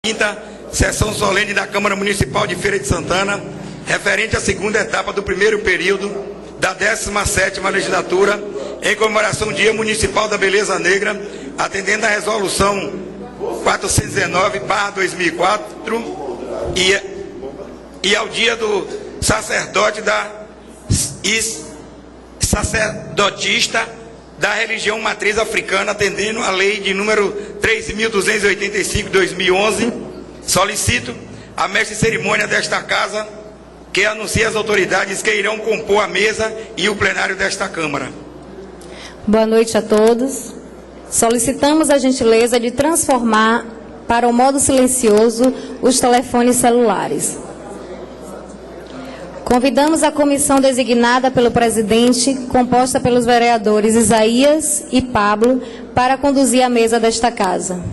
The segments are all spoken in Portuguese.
Quinta sessão solene da Câmara Municipal de Feira de Santana, referente à segunda etapa do primeiro período da 17ª legislatura, em comemoração ao Dia Municipal da Beleza Negra, atendendo à resolução 419/2004 e ao Dia do Sacerdote e Sacerdotista da religião matriz africana, atendendo à lei de número 3.285/2011, solicito a mestre de cerimônia desta casa que anuncie as autoridades que irão compor a mesa e o plenário desta Câmara. Boa noite a todos. Solicitamos a gentileza de transformar para o modo silencioso os telefones celulares. Convidamos a comissão designada pelo presidente, composta pelos vereadores Isaías e Pablo, para conduzir a mesa desta casa.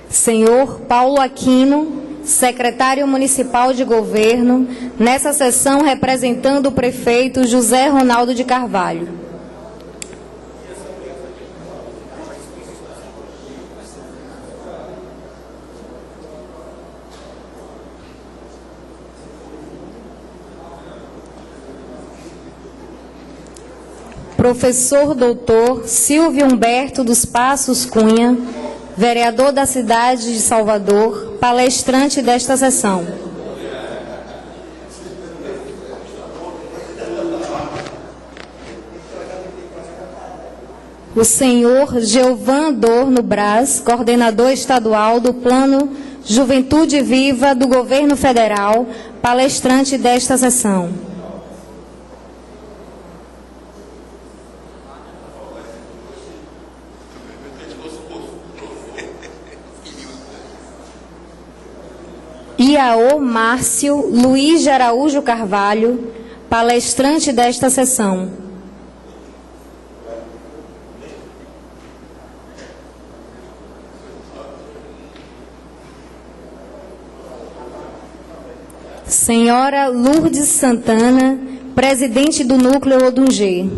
Senhor Paulo Aquino, secretário municipal de governo, nessa sessão representando o prefeito José Ronaldo de Carvalho. Professor doutor Silvio Humberto dos Passos Cunha, vereador da cidade de Salvador, palestrante desta sessão. O senhor Geovan Adorno Braz, coordenador estadual do Plano Juventude Viva do Governo Federal, palestrante desta sessão. Iaô Márcio Luiz de Araújo Carvalho, palestrante desta sessão. Senhora Lourdes Santana, presidente do Núcleo Odungê.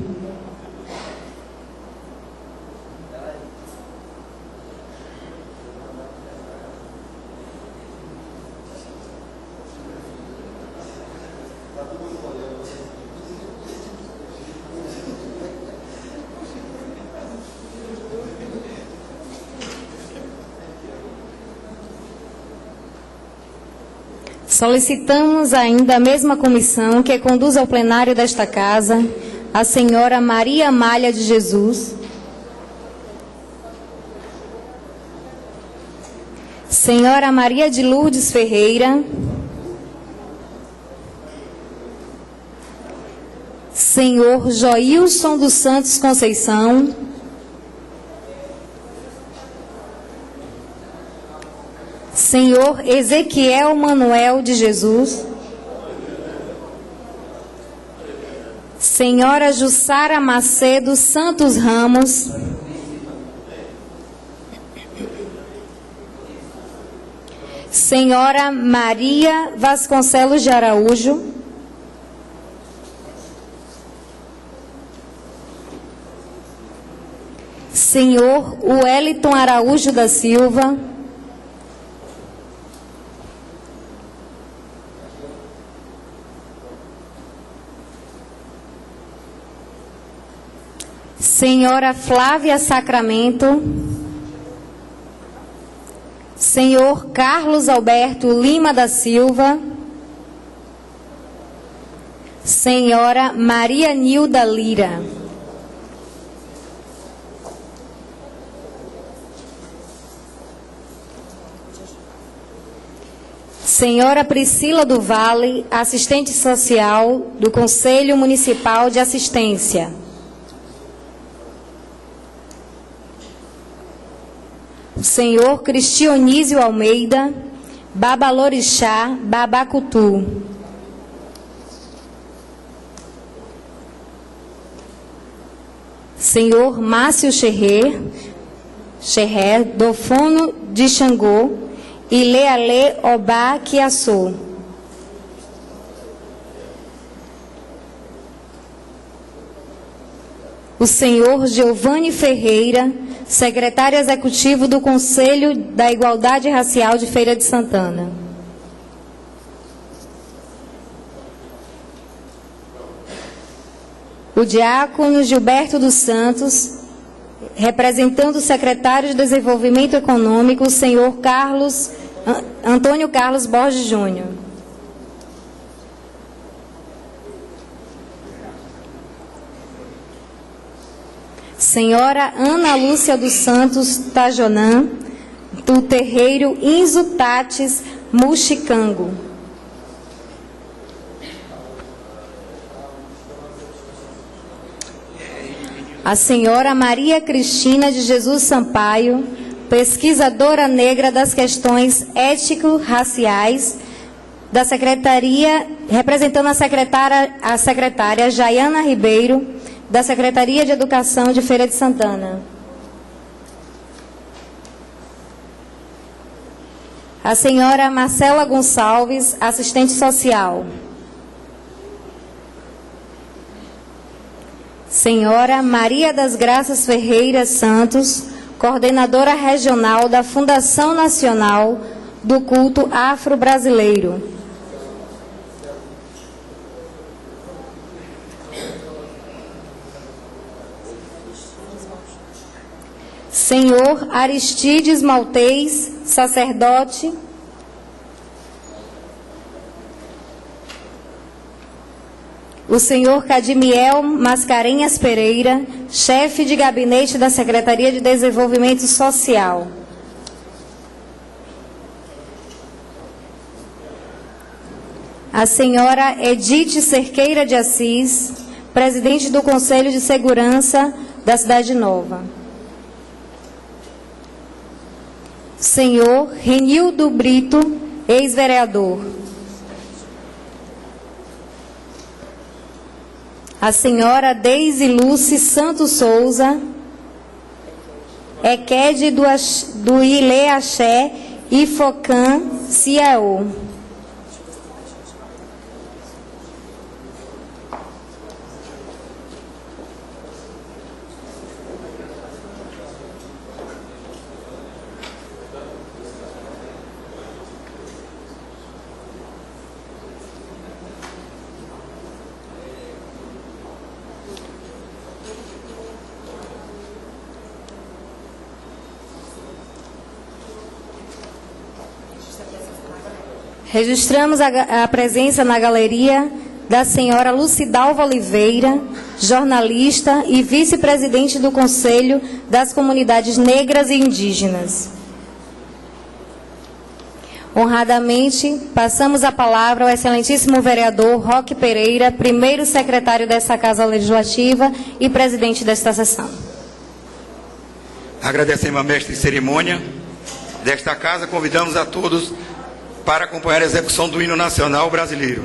Solicitamos ainda a mesma comissão que conduz ao plenário desta casa a senhora Maria Amália de Jesus, senhora Maria de Lourdes Ferreira, senhor Joilson dos Santos Conceição, senhor Ezequiel Manuel de Jesus, senhora Jussara Macedo Santos Ramos, senhora Maria Vasconcelos de Araújo, senhor Wellington Araújo da Silva, senhora Flávia Sacramento, senhor Carlos Alberto Lima da Silva, senhora Maria Nilda Lira. Senhora Priscila do Vale, assistente social do Conselho Municipal de Assistência. Senhor Cristionísio Almeida, Babalorixá, Babacutu. Senhor Márcio Xerrer, Dofono de Xangô, e Lealê Obá Quiaçô. o senhor Giovanni Ferreira, secretário executivo do Conselho da Igualdade Racial de Feira de Santana. O diácono Gilberto dos Santos, representando o secretário de Desenvolvimento Econômico, o senhor Antônio Carlos Borges Júnior. Senhora Ana Lúcia dos Santos Tajonã, do terreiro Inzo Tates Muxicango. A senhora Maria Cristina de Jesus Sampaio, pesquisadora negra das questões ético-raciais, da Secretaria, representando a secretária Jaiana Ribeiro, da Secretaria de Educação de Feira de Santana. A senhora Marcela Gonçalves, assistente social. Senhora Maria das Graças Ferreira Santos, coordenadora regional da Fundação Nacional do Culto Afro-Brasileiro. Senhor Aristides Maltês, sacerdote. O senhor Cadimiel Mascarenhas Pereira, chefe de gabinete da Secretaria de Desenvolvimento Social. A senhora Edith Cerqueira de Assis, presidente do Conselho de Segurança da Cidade Nova. Senhor Renildo Brito, ex-vereador. A senhora Deise Luce Santos Souza, Equede do Ilê Axé e Focan Ciaô. Registramos a presença na galeria da senhora Lucidalva Oliveira, jornalista e vice-presidente do Conselho das Comunidades Negras e Indígenas. Honradamente, passamos a palavra ao excelentíssimo vereador Roque Pereira, primeiro secretário desta Casa Legislativa e presidente desta sessão. Agradecemos a mestre de cerimônia desta casa, convidamos a todos para acompanhar a execução do hino nacional brasileiro.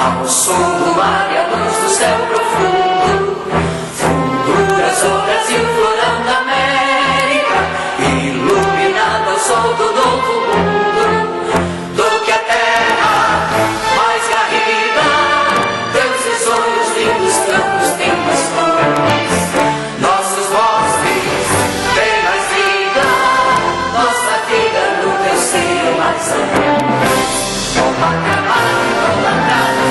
ao som do mar e à luz do céu profundo, fulguras o Brasil, florão da América, iluminado ao sol do novo mundo, do que a terra mais garrida, deuses, sonhos lindos, campos, pintos, flores, nossos bosques, bem mais vida, nossa vida no teu seio mais amor.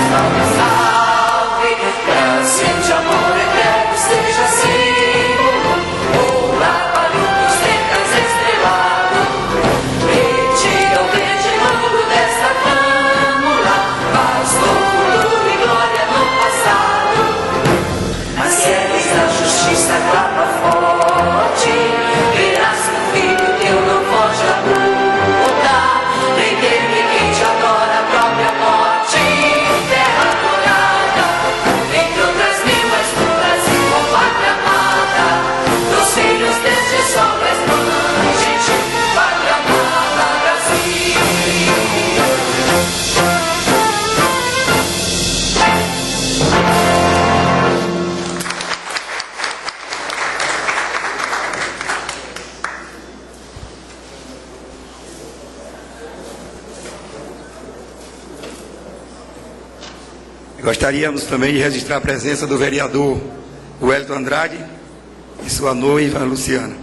Salve, salve, graça de amor eterno seja símbolo, o labarinto dos tempos estrelado, brilha o verde mundo desta flâmula, paz no futuro e glória no passado. As guerras da justiça clama forte, verás que o filho teu não foge à luta, nem teme quem te adora a própria morte. Gostaríamos também de registrar a presença do vereador Wellington Andrade e sua noiva Luciana.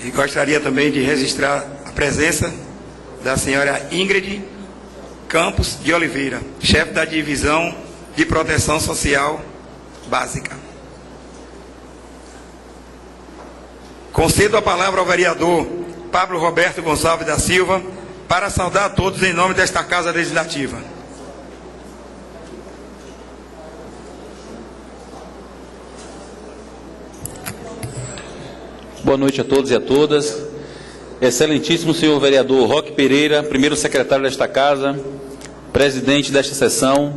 E gostaria também de registrar a presença da senhora Ingrid Campos de Oliveira, chefe da Divisão de Proteção Social Básica. Concedo a palavra ao vereador Pablo Roberto Gonçalves da Silva para saudar a todos em nome desta Casa Legislativa. Boa noite a todos e a todas. Excelentíssimo senhor vereador Roque Pereira, primeiro secretário desta Casa, presidente desta sessão,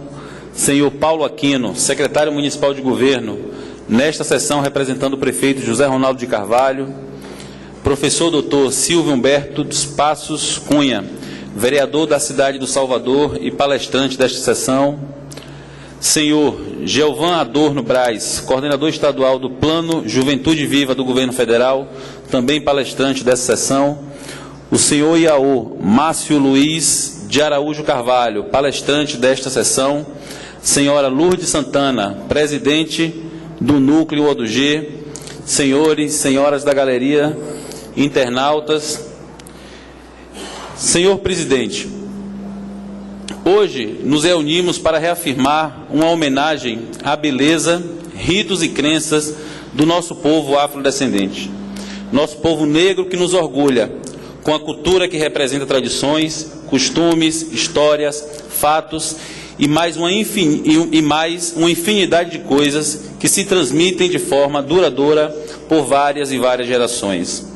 senhor Paulo Aquino, secretário municipal de governo, nesta sessão representando o prefeito José Ronaldo de Carvalho, professor doutor Silvio Humberto dos Passos Cunha, vereador da cidade do Salvador e palestrante desta sessão, senhor Gelvan Adorno Braz, coordenador estadual do Plano Juventude Viva do Governo Federal, também palestrante dessa sessão, o senhor Iaô Márcio Luiz de Araújo Carvalho, palestrante desta sessão, senhora Lourdes Santana, presidente do Núcleo O2G, senhores, senhoras da galeria, internautas. Senhor presidente, hoje nos reunimos para reafirmar uma homenagem à beleza, ritos e crenças do nosso povo afrodescendente. Nosso povo negro que nos orgulha, com a cultura que representa tradições, costumes, histórias, fatos e mais uma infinidade de coisas que se transmitem de forma duradoura por várias e várias gerações.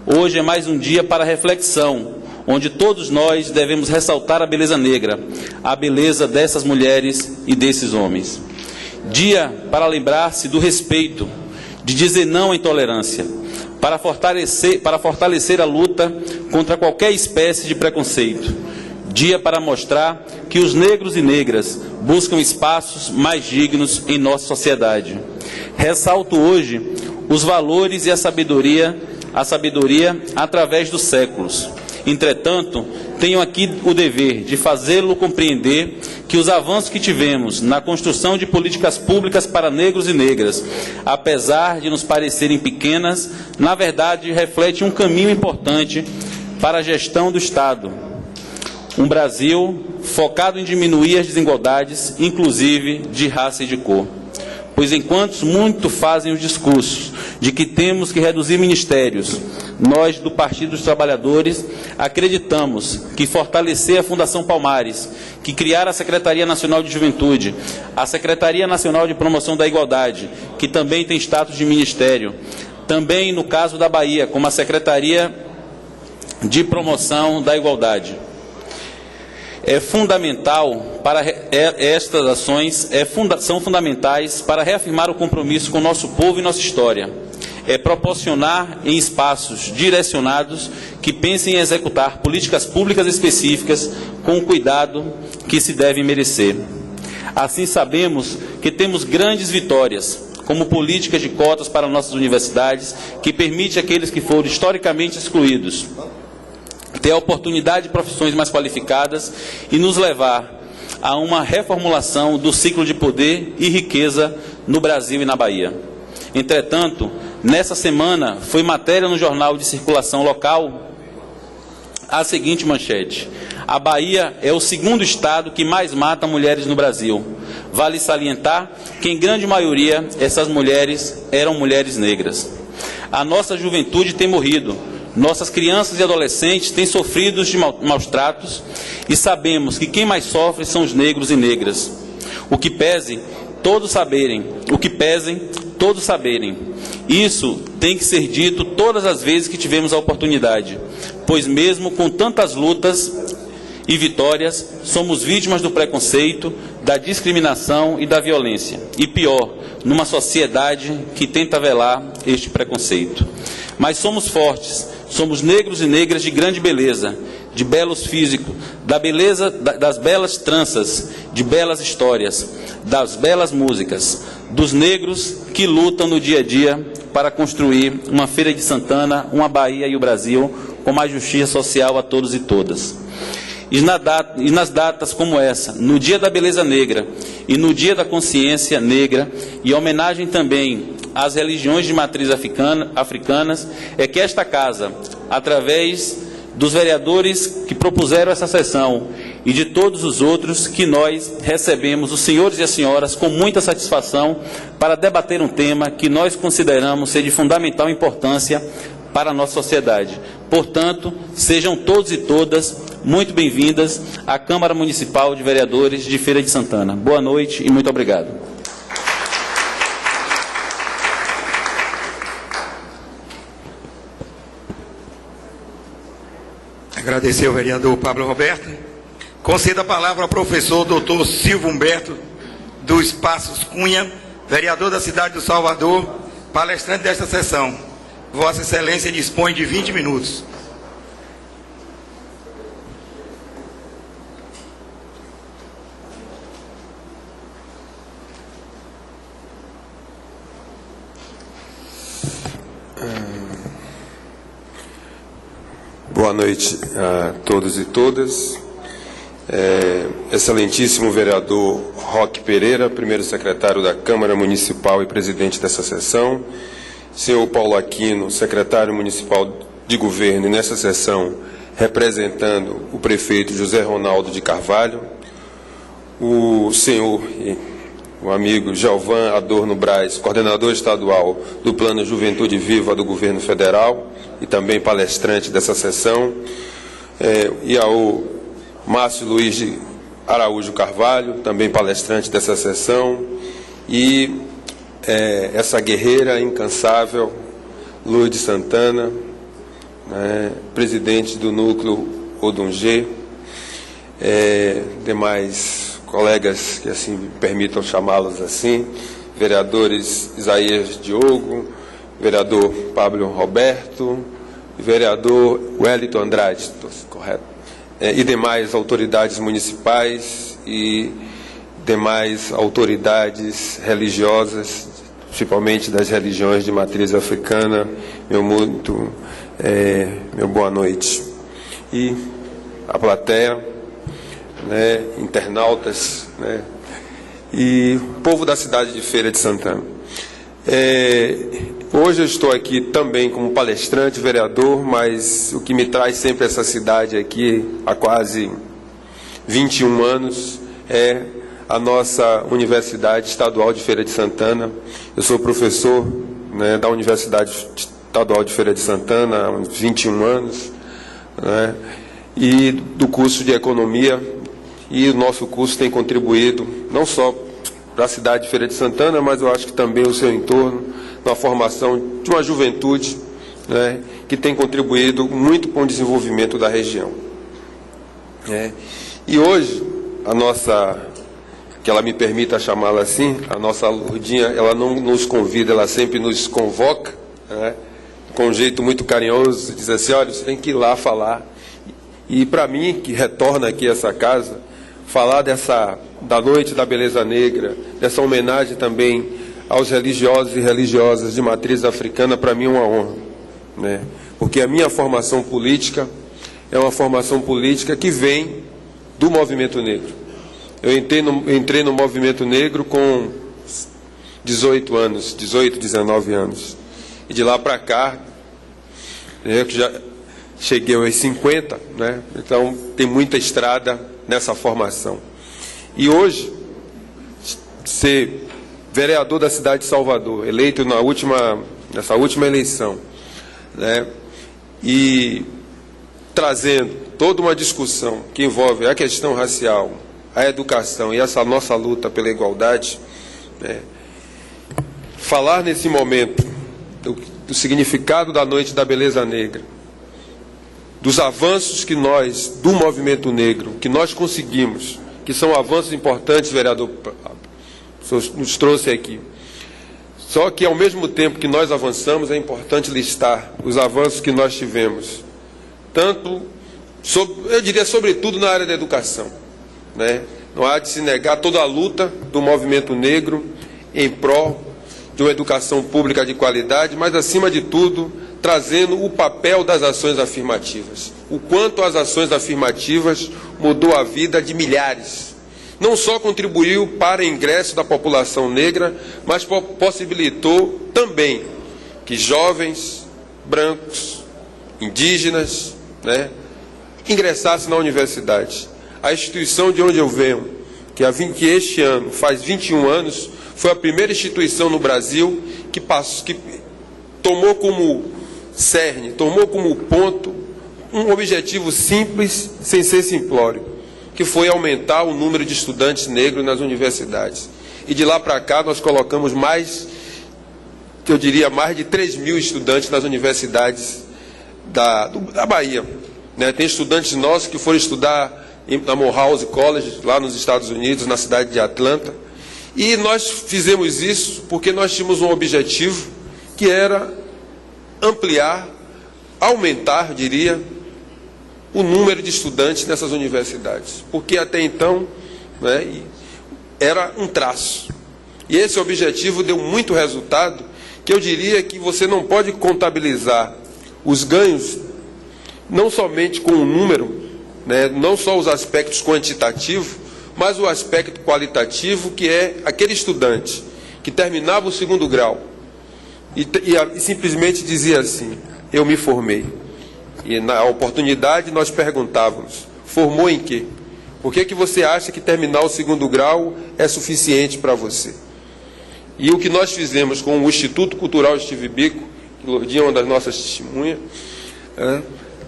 Hoje é mais um dia para reflexão, onde todos nós devemos ressaltar a beleza negra, a beleza dessas mulheres e desses homens. Dia para lembrar-se do respeito, de dizer não à intolerância, para fortalecer a luta contra qualquer espécie de preconceito. Dia para mostrar que os negros e negras buscam espaços mais dignos em nossa sociedade. Ressalto hoje os valores e a sabedoria através dos séculos. Entretanto, tenho aqui o dever de fazê-lo compreender que os avanços que tivemos na construção de políticas públicas para negros e negras, apesar de nos parecerem pequenas, na verdade refletem um caminho importante para a gestão do Estado. Um Brasil focado em diminuir as desigualdades, inclusive de raça e de cor. Pois enquanto muitos fazem os discursos de que temos que reduzir ministérios, nós do Partido dos Trabalhadores acreditamos que fortalecer a Fundação Palmares, que criar a Secretaria Nacional de Juventude, a Secretaria Nacional de Promoção da Igualdade, que também tem status de ministério, também no caso da Bahia, como a Secretaria de Promoção da Igualdade, Estas ações são fundamentais para reafirmar o compromisso com o nosso povo e nossa história. Proporcionar em espaços direcionados que pensem em executar políticas públicas específicas com o cuidado que se deve merecer. Assim, sabemos que temos grandes vitórias, como políticas de cotas para nossas universidades, que permite àqueles que foram historicamente excluídos ter a oportunidade de profissões mais qualificadas e nos levar a uma reformulação do ciclo de poder e riqueza no Brasil e na Bahia. Entretanto, nessa semana foi matéria no jornal de circulação local a seguinte manchete: a Bahia é o segundo estado que mais mata mulheres no Brasil. Vale salientar que, em grande maioria, essas mulheres eram mulheres negras. A nossa juventude tem morrido, nossas crianças e adolescentes têm sofrido de maus tratos e sabemos que quem mais sofre são os negros e negras. O que pesem, todos saberem. Isso tem que ser dito todas as vezes que tivemos a oportunidade, pois mesmo com tantas lutas e vitórias, somos vítimas do preconceito, da discriminação e da violência. E pior, numa sociedade que tenta velar este preconceito. Mas somos fortes, somos negros e negras de grande beleza, de belos físicos, da beleza das belas tranças, de belas histórias, das belas músicas, dos negros que lutam no dia a dia para construir uma Feira de Santana, uma Bahia e o Brasil com mais justiça social a todos e todas. E nas datas como essa, no Dia da Beleza Negra e no Dia da Consciência Negra, e homenagem também às religiões de matriz africanas, é que esta casa, através dos vereadores que propuseram essa sessão e de todos os outros, que nós recebemos, os senhores e as senhoras, com muita satisfação, para debater um tema que nós consideramos ser de fundamental importância para a nossa sociedade. Portanto, sejam todos e todas muito bem-vindas à Câmara Municipal de Vereadores de Feira de Santana. Boa noite e muito obrigado. Agradecer ao vereador Pablo Roberto. Conceda a palavra ao professor Dr. Silvio Humberto, dos Passos Cunha, vereador da cidade do Salvador, palestrante desta sessão. Vossa Excelência dispõe de 20 minutos. Boa noite a todos e todas. Excelentíssimo vereador Roque Pereira, primeiro secretário da Câmara Municipal e presidente dessa sessão. Senhor Paulo Aquino, secretário municipal de governo, e nessa sessão representando o prefeito José Ronaldo de Carvalho. O senhor e o amigo Gelvan Adorno Braz, coordenador estadual do Plano Juventude Viva do Governo Federal e também palestrante dessa sessão, e ao Márcio Luiz de Araújo Carvalho, também palestrante dessa sessão, e essa guerreira incansável, Lourdes Santana, presidente do Núcleo Odungê, demais colegas que assim me permitam chamá-los assim, vereadores Isaías Diogo, vereador Pablo Roberto, vereador Wellington Andrade, correto? E demais autoridades municipais e demais autoridades religiosas, principalmente das religiões de matriz africana, meu boa noite. E a plateia, internautas, e povo da cidade de Feira de Santana. Hoje eu estou aqui também como palestrante, vereador, mas o que me traz sempre essa cidade aqui há quase 21 anos é a nossa Universidade Estadual de Feira de Santana. Eu sou professor da Universidade Estadual de Feira de Santana há uns 21 anos, e do curso de Economia, e o nosso curso tem contribuído não só para a cidade de Feira de Santana, mas eu acho que também o seu entorno, na formação de uma juventude que tem contribuído muito com o desenvolvimento da região. E hoje, a nossa, que ela me permita chamá-la assim, a nossa Lourdinha, ela não nos convida, ela sempre nos convoca, né, com um jeito muito carinhoso, diz assim, olha, você tem que ir lá falar. E para mim, que retorna aqui a essa casa, falar da Noite da Beleza Negra, dessa homenagem também aos religiosos e religiosas de matriz africana, para mim é uma honra, né? Porque a minha formação política é uma formação política que vem do movimento negro. Eu entrei no movimento negro com 18 anos, 18, 19 anos. E de lá para cá, eu que já cheguei aos 50, né? Então tem muita estrada nessa formação. E hoje, ser vereador da cidade de Salvador, eleito nessa última eleição, né? E trazendo toda uma discussão que envolve a questão racial, a educação e essa nossa luta pela igualdade, né? Falar nesse momento do significado da Noite da Beleza Negra, dos avanços que nós, do movimento negro, que nós conseguimos, que são avanços importantes, vereador, nos trouxe aqui. Só que, ao mesmo tempo que nós avançamos, é importante listar os avanços que nós tivemos, tanto, eu diria, sobretudo na área da educação, né? Não há de se negar toda a luta do movimento negro em prol de uma educação pública de qualidade, mas, acima de tudo, trazendo o papel das ações afirmativas. O quanto as ações afirmativas mudou a vida de milhares. Não só contribuiu para o ingresso da população negra, mas possibilitou também que jovens, brancos, indígenas, né, ingressassem na universidade. A instituição de onde eu venho, que este ano faz 21 anos, foi a primeira instituição no Brasil que tomou como cerne, tomou como ponto um objetivo simples, sem ser simplório, que foi aumentar o número de estudantes negros nas universidades. E de lá para cá nós colocamos mais, eu diria, mais de 3.000 estudantes nas universidades da Bahia, né? Tem estudantes nossos que foram estudar na Morehouse College, lá nos Estados Unidos, na cidade de Atlanta. E nós fizemos isso porque nós tínhamos um objetivo que era ampliar, aumentar, diria, o número de estudantes nessas universidades. Porque até então, né, era um traço. E esse objetivo deu muito resultado, que eu diria que você não pode contabilizar os ganhos não somente com o número, né, não só os aspectos quantitativos, mas o aspecto qualitativo, que é aquele estudante que terminava o 2º grau e simplesmente dizia assim, eu me formei. E na oportunidade nós perguntávamos, formou em quê? Por que você acha que terminar o 2º grau é suficiente para você? E o que nós fizemos com o Instituto Cultural Steve Biko, que Lourdinha é uma das nossas testemunhas,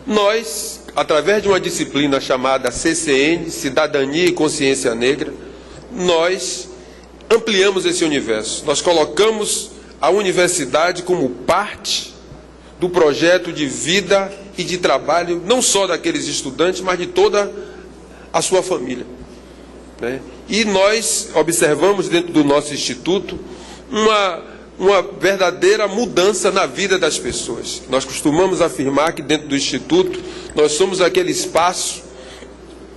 nós, através de uma disciplina chamada CCN, Cidadania e Consciência Negra, nós ampliamos esse universo. Nós colocamos a universidade como parte do projeto de vida e de trabalho, não só daqueles estudantes, mas de toda a sua família, né? E nós observamos dentro do nosso instituto uma verdadeira mudança na vida das pessoas. Nós costumamos afirmar que dentro do instituto nós somos aquele espaço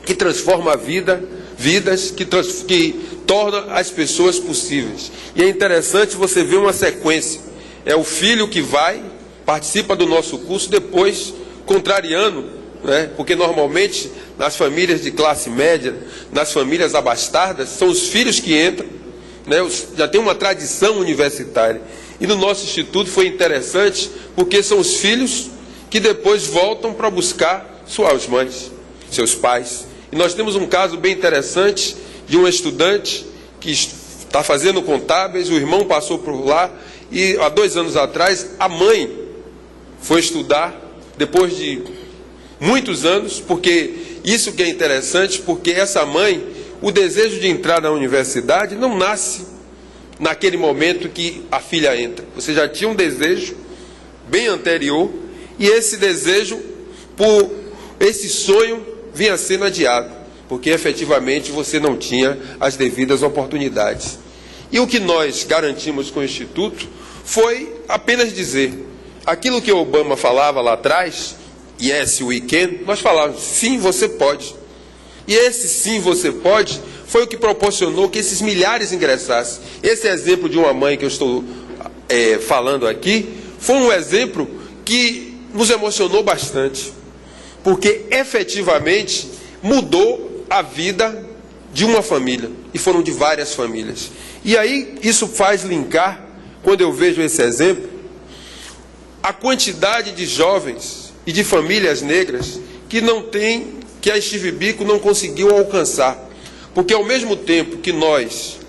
que transforma a vidas, que torna as pessoas possíveis. E é interessante você ver uma sequência. É o filho que vai, participa do nosso curso, depois, contrariando, né? Porque normalmente nas famílias de classe média, nas famílias abastardas, são os filhos que entram, né? Já tem uma tradição universitária. E no nosso instituto foi interessante, porque são os filhos que depois voltam para buscar suas mães, seus pais. E nós temos um caso bem interessante de um estudante que está fazendo contábeis, o irmão passou por lá, e há 2 anos atrás a mãe foi estudar, depois de muitos anos, porque isso que é interessante, porque essa mãe, o desejo de entrar na universidade não nasce naquele momento que a filha entra. Você já tinha um desejo bem anterior, e esse desejo, esse sonho vinha sendo adiado. porque efetivamente você não tinha as devidas oportunidades. E o que nós garantimos com o Instituto foi apenas dizer aquilo que Obama falava lá atrás, yes, we can, nós falávamos, sim, você pode. E esse sim, você pode, foi o que proporcionou que esses milhares ingressassem. Esse exemplo de uma mãe que eu estou falando aqui, foi um exemplo que nos emocionou bastante, porque efetivamente mudou a vida de uma família, e foram de várias famílias. E aí isso faz linkar, quando eu vejo esse exemplo, a quantidade de jovens e de famílias negras que não tem, que a Steve Biko não conseguiu alcançar. Porque ao mesmo tempo que nós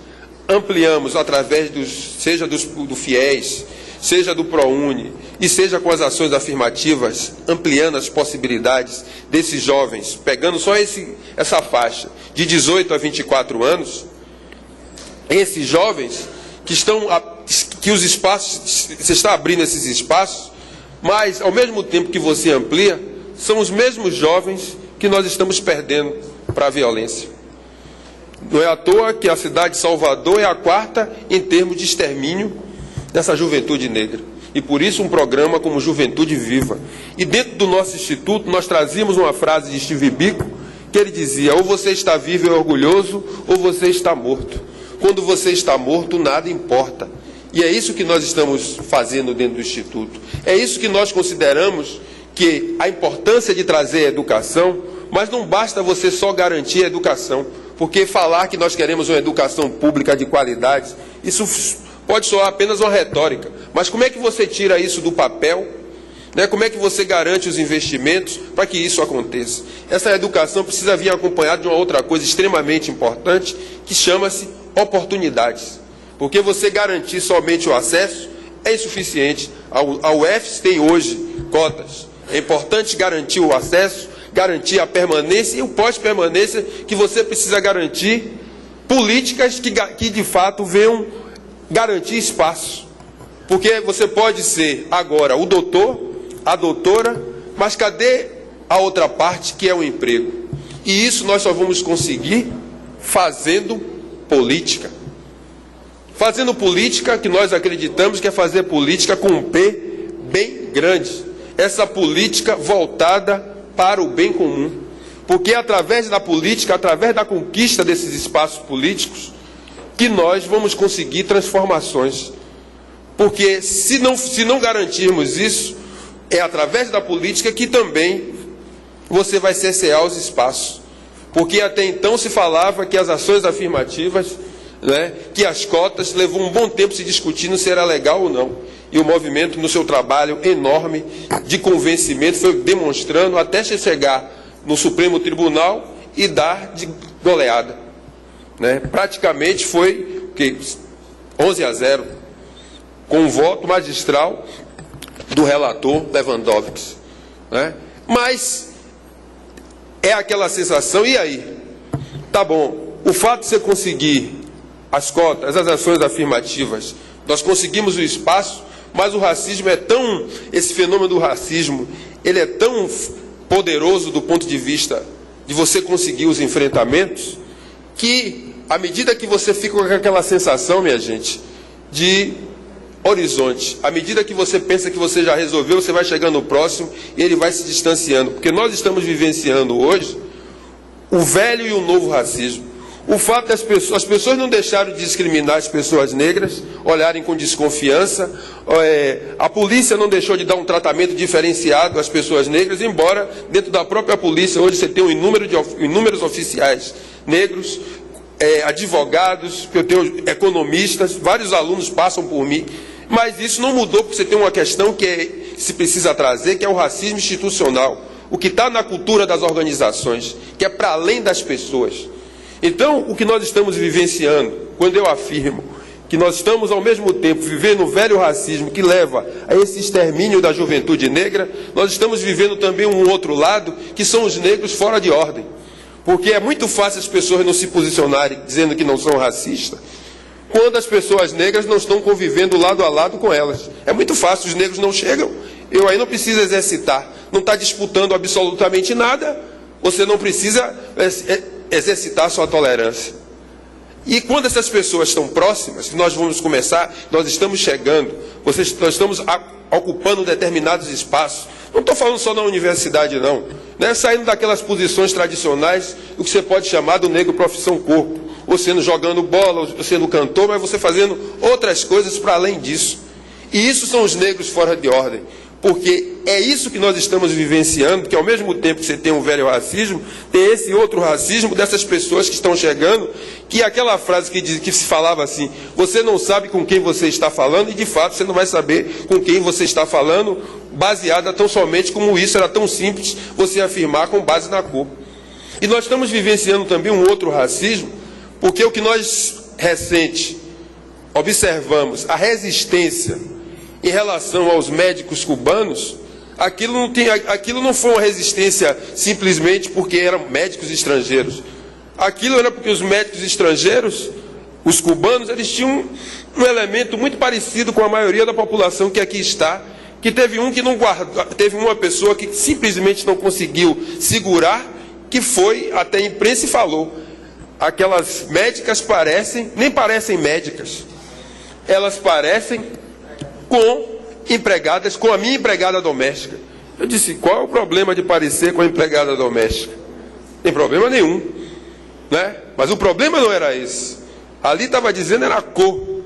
ampliamos através seja do FIES, seja do ProUni, e seja com as ações afirmativas, ampliando as possibilidades desses jovens, pegando só essa faixa de 18 a 24 anos, esses jovens que os espaços, você está abrindo esses espaços, mas ao mesmo tempo que você amplia, são os mesmos jovens que nós estamos perdendo para a violência. Não é à toa que a cidade de Salvador é a 4ª em termos de extermínio dessa juventude negra. E por isso um programa como Juventude Viva. E dentro do nosso instituto nós trazíamos uma frase de Steve Biko, que ele dizia, ou você está vivo e orgulhoso, ou você está morto. Quando você está morto, nada importa. E é isso que nós estamos fazendo dentro do instituto. É isso que nós consideramos que a importância de trazer a educação, mas não basta você só garantir a educação, porque falar que nós queremos uma educação pública de qualidade, isso pode soar apenas uma retórica, mas como é que você tira isso do papel? Como é que você garante os investimentos para que isso aconteça? Essa educação precisa vir acompanhada de uma outra coisa extremamente importante, que chama-se oportunidades. Porque você garantir somente o acesso é insuficiente. A UFES tem hoje cotas. É importante garantir o acesso, garantir a permanência e o pós-permanência, que você precisa garantir políticas que de fato venham garantir espaço. Porque você pode ser agora o doutor, a doutora, mas cadê a outra parte, que é o emprego? E isso nós só vamos conseguir fazendo política. Fazendo política que nós acreditamos que é fazer política com um P bem grande. Essa política voltada para o bem comum. Porque é através da política, através da conquista desses espaços políticos, que nós vamos conseguir transformações. Porque se não garantirmos isso, é através da política que também você vai cercear os espaços. Porque até então se falava que as ações afirmativas, que as cotas, levou um bom tempo se discutindo se era legal ou não. E o movimento, no seu trabalho enorme de convencimento, foi demonstrando até chegar no Supremo Tribunal e dar de goleada. Praticamente foi 11-0, com um voto magistral do relator Lewandowski. Mas é aquela sensação, e aí? Tá bom, o fato de você conseguir as cotas, as ações afirmativas, nós conseguimos o espaço, mas o racismo é tão, esse fenômeno do racismo, ele é tão poderoso do ponto de vista de você conseguir os enfrentamentos, que à medida que você fica com aquela sensação, minha gente, de horizonte, à medida que você pensa que você já resolveu, você vai chegando próximo e ele vai se distanciando, porque nós estamos vivenciando hoje o velho e o novo racismo. O fato das as pessoas não deixaram de discriminar as pessoas negras, olharem com desconfiança, a polícia não deixou de dar um tratamento diferenciado às pessoas negras, embora dentro da própria polícia hoje você tenha inúmeros oficiais negros, advogados, eu tenho economistas, vários alunos passam por mim, mas isso não mudou, porque você tem uma questão que se precisa trazer, que é o racismo institucional, o que está na cultura das organizações, que é para além das pessoas. Então, o que nós estamos vivenciando, quando eu afirmo que nós estamos ao mesmo tempo vivendo o velho racismo que leva a esse extermínio da juventude negra, nós estamos vivendo também um outro lado, que são os negros fora de ordem. Porque é muito fácil as pessoas não se posicionarem dizendo que não são racistas, quando as pessoas negras não estão convivendo lado a lado com elas. É muito fácil, os negros não chegam, eu aí não preciso exercitar, não está disputando absolutamente nada, você não precisa exercitar sua tolerância. E quando essas pessoas estão próximas, nós vamos começar, nós estamos chegando, nós estamos ocupando determinados espaços. Não estou falando só na universidade, não. Saindo daquelas posições tradicionais, o que você pode chamar do negro profissão corpo. Ou sendo jogando bola, ou sendo cantor, mas você fazendo outras coisas para além disso. E isso são os negros fora de ordem. Porque é isso que nós estamos vivenciando, que ao mesmo tempo que você tem um velho racismo, tem esse outro racismo dessas pessoas que estão chegando, que é aquela frase que se falava assim, você não sabe com quem você está falando, e de fato você não vai saber com quem você está falando, baseada tão somente como isso era tão simples você afirmar com base na cor. E nós estamos vivenciando também um outro racismo, porque o que nós recente observamos, a resistência em relação aos médicos cubanos, aquilo não foi uma resistência simplesmente porque eram médicos estrangeiros. Aquilo era porque os médicos estrangeiros, os cubanos, eles tinham um elemento muito parecido com a maioria da população que aqui está, que teve uma pessoa que simplesmente não conseguiu segurar, que foi até a imprensa e falou, aquelas médicas nem parecem médicas, elas parecem com a minha empregada doméstica. Eu disse, qual é o problema de parecer com a empregada doméstica? Não tem problema nenhum, né? Mas o problema não era esse. Ali estava dizendo era a cor.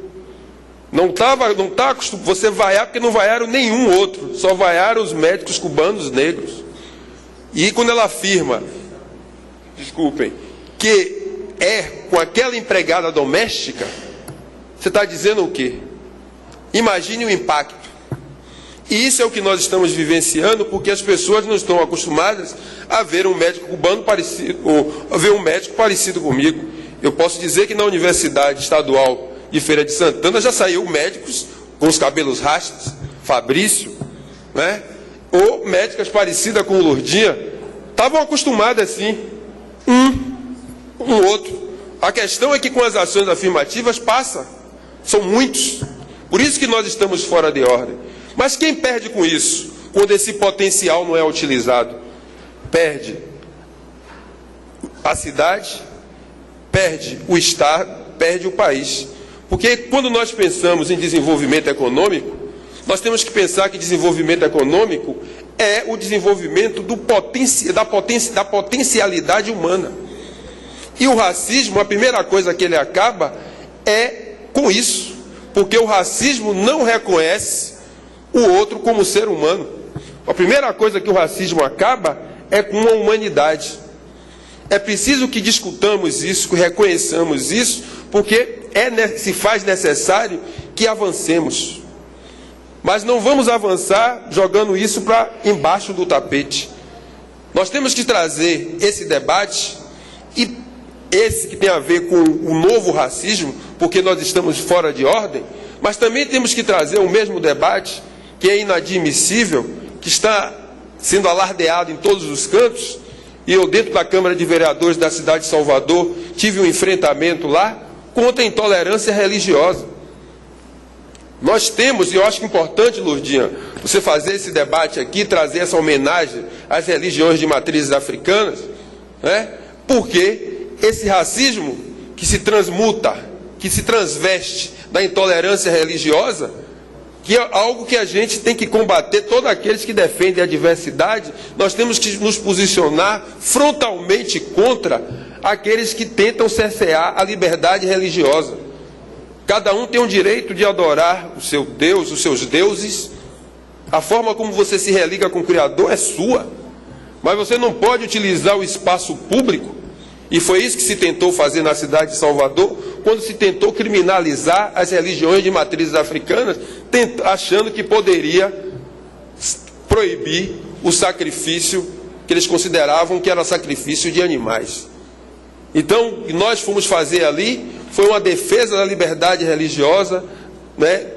Não tá acostumado, você vaiar porque não vaiaram nenhum outro, só vaiaram os médicos cubanos negros. E quando ela afirma, desculpem, que é com aquela empregada doméstica, você está dizendo o quê? Imagine o impacto. E isso é o que nós estamos vivenciando, porque as pessoas não estão acostumadas a ver um médico cubano parecido, ou a ver um médico parecido comigo. Eu posso dizer que na Universidade Estadual de Feira de Santana já saiu médicos com os cabelos rastos, Fabrício, né? Ou médicas parecidas com Lourdinha. Estavam acostumadas assim, um outro. A questão é que com as ações afirmativas passa. São muitos. Por isso que nós estamos fora de ordem. Mas quem perde com isso, quando esse potencial não é utilizado? Perde a cidade, perde o Estado, perde o país. Porque quando nós pensamos em desenvolvimento econômico, nós temos que pensar que desenvolvimento econômico é o desenvolvimento da potencialidade humana. E o racismo, a primeira coisa que ele acaba é com isso. Porque o racismo não reconhece o outro como ser humano. A primeira coisa que o racismo acaba é com a humanidade. É preciso que discutamos isso, que reconheçamos isso, porque se faz necessário que avancemos. Mas não vamos avançar jogando isso para embaixo do tapete. Nós temos que trazer esse debate, e esse que tem a ver com o novo racismo, porque nós estamos fora de ordem, mas também temos que trazer o mesmo debate, que é inadmissível, que está sendo alardeado em todos os cantos, e eu dentro da Câmara de Vereadores da cidade de Salvador tive um enfrentamento lá contra a intolerância religiosa. Nós temos, e eu acho importante, Lourdinha, você fazer esse debate aqui, trazer essa homenagem às religiões de matrizes africanas, né? Porque esse racismo que se transmuta, que se transveste da intolerância religiosa, que é algo que a gente tem que combater, todos aqueles que defendem a diversidade, nós temos que nos posicionar frontalmente contra aqueles que tentam cercear a liberdade religiosa. Cada um tem o direito de adorar o seu Deus, os seus deuses. A forma como você se religa com o Criador é sua. Mas você não pode utilizar o espaço público, e foi isso que se tentou fazer na cidade de Salvador, quando se tentou criminalizar as religiões de matrizes africanas, achando que poderia proibir o sacrifício que eles consideravam que era sacrifício de animais. Então, o que nós fomos fazer ali foi uma defesa da liberdade religiosa, né,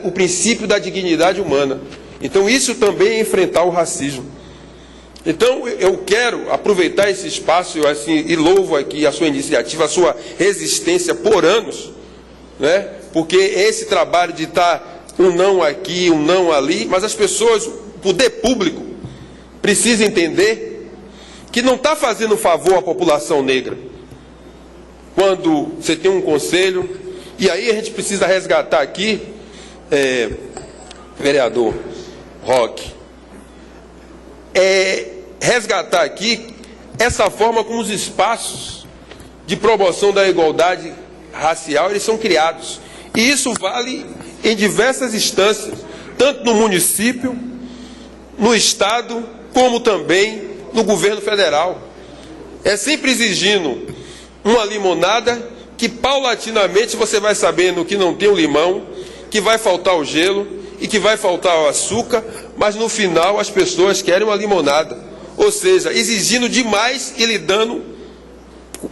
o princípio da dignidade humana. Então, isso também é enfrentar o racismo. Então, eu quero aproveitar esse espaço e louvo aqui a sua iniciativa, a sua resistência por anos, né, porque esse trabalho de estar um não aqui, um não ali, mas as pessoas, o poder público, precisa entender que não está fazendo favor à população negra. Quando você tem um conselho, e aí a gente precisa resgatar aqui, vereador Roque, resgatar aqui essa forma como os espaços de promoção da igualdade racial eles são criados. E isso vale em diversas instâncias, tanto no município, no estado, como também no governo federal. É sempre exigindo uma limonada que paulatinamente você vai sabendo que não tem o limão, que vai faltar o gelo e que vai faltar o açúcar, mas no final as pessoas querem uma limonada. Ou seja, exigindo demais e lhe dando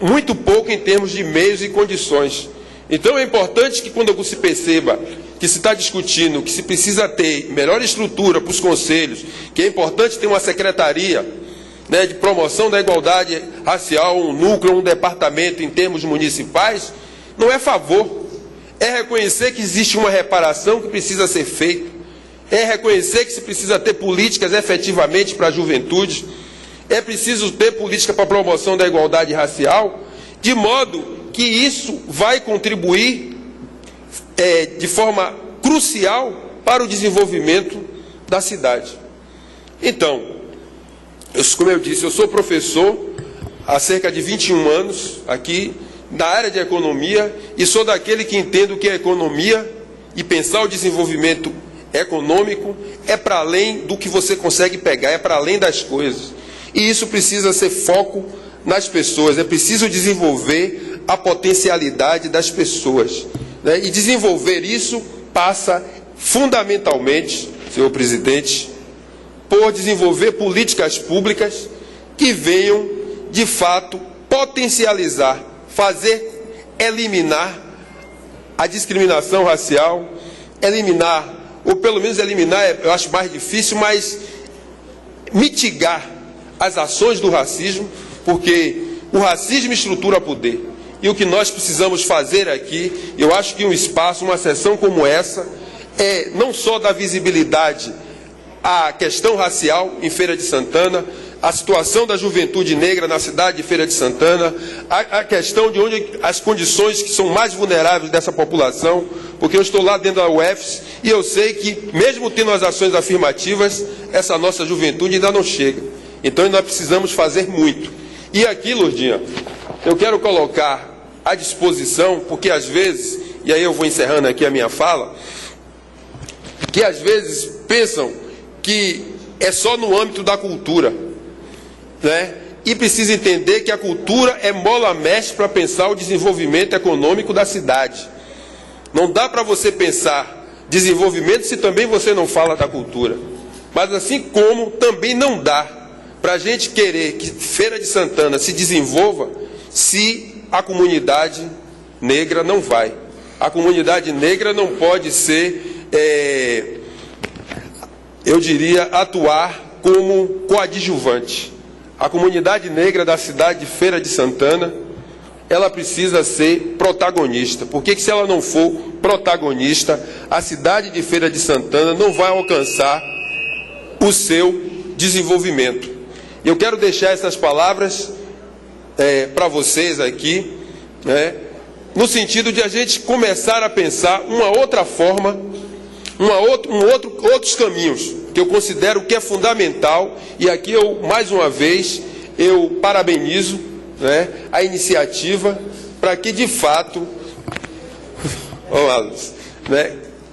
muito pouco em termos de meios e condições. Então é importante que quando se perceba que se está discutindo, que se precisa ter melhor estrutura para os conselhos, que é importante ter uma secretaria, né, de promoção da igualdade racial, um núcleo, um departamento em termos municipais, não é favor. É reconhecer que existe uma reparação que precisa ser feita. É reconhecer que se precisa ter políticas efetivamente para a juventude. É preciso ter política para a promoção da igualdade racial, de modo que isso vai contribuir de forma crucial para o desenvolvimento da cidade. Então, como eu disse, eu sou professor há cerca de 21 anos aqui na área de economia e sou daquele que entende o que é economia e pensar o desenvolvimento econômico é para além do que você consegue pegar, é para além das coisas. E isso precisa ser foco nas pessoas, é preciso desenvolver a potencialidade das pessoas, né? E desenvolver isso passa fundamentalmente, senhor presidente, por desenvolver políticas públicas que venham, de fato, potencializar, eliminar a discriminação racial, eliminar, ou pelo menos eliminar, eu acho mais difícil, mas mitigar as ações do racismo, porque o racismo estrutura poder. E o que nós precisamos fazer aqui, eu acho que um espaço, uma sessão como essa, é não só dar visibilidade à questão racial em Feira de Santana, a situação da juventude negra na cidade de Feira de Santana, a questão de onde as condições que são mais vulneráveis dessa população, porque eu estou lá dentro da UFS e eu sei que, mesmo tendo as ações afirmativas, essa nossa juventude ainda não chega. Então nós precisamos fazer muito. E aqui, Lourdinha, eu quero colocar à disposição, porque às vezes, e aí eu vou encerrando aqui a minha fala, que às vezes pensam que é só no âmbito da cultura, né? E precisa entender que a cultura é mola mestre para pensar o desenvolvimento econômico da cidade. Não dá para você pensar desenvolvimento se também você não fala da cultura. Mas assim como também não dá para a gente querer que Feira de Santana se desenvolva se a comunidade negra não vai. A comunidade negra não pode ser, eu diria, atuar como coadjuvante. A comunidade negra da cidade de Feira de Santana, ela precisa ser protagonista, porque se ela não for protagonista, a cidade de Feira de Santana não vai alcançar o seu desenvolvimento. Eu quero deixar essas palavras para vocês aqui, né, no sentido de a gente começar a pensar uma outra forma, outros caminhos, que eu considero que é fundamental, e aqui eu, mais uma vez, eu parabenizo, né, a iniciativa para que de fato,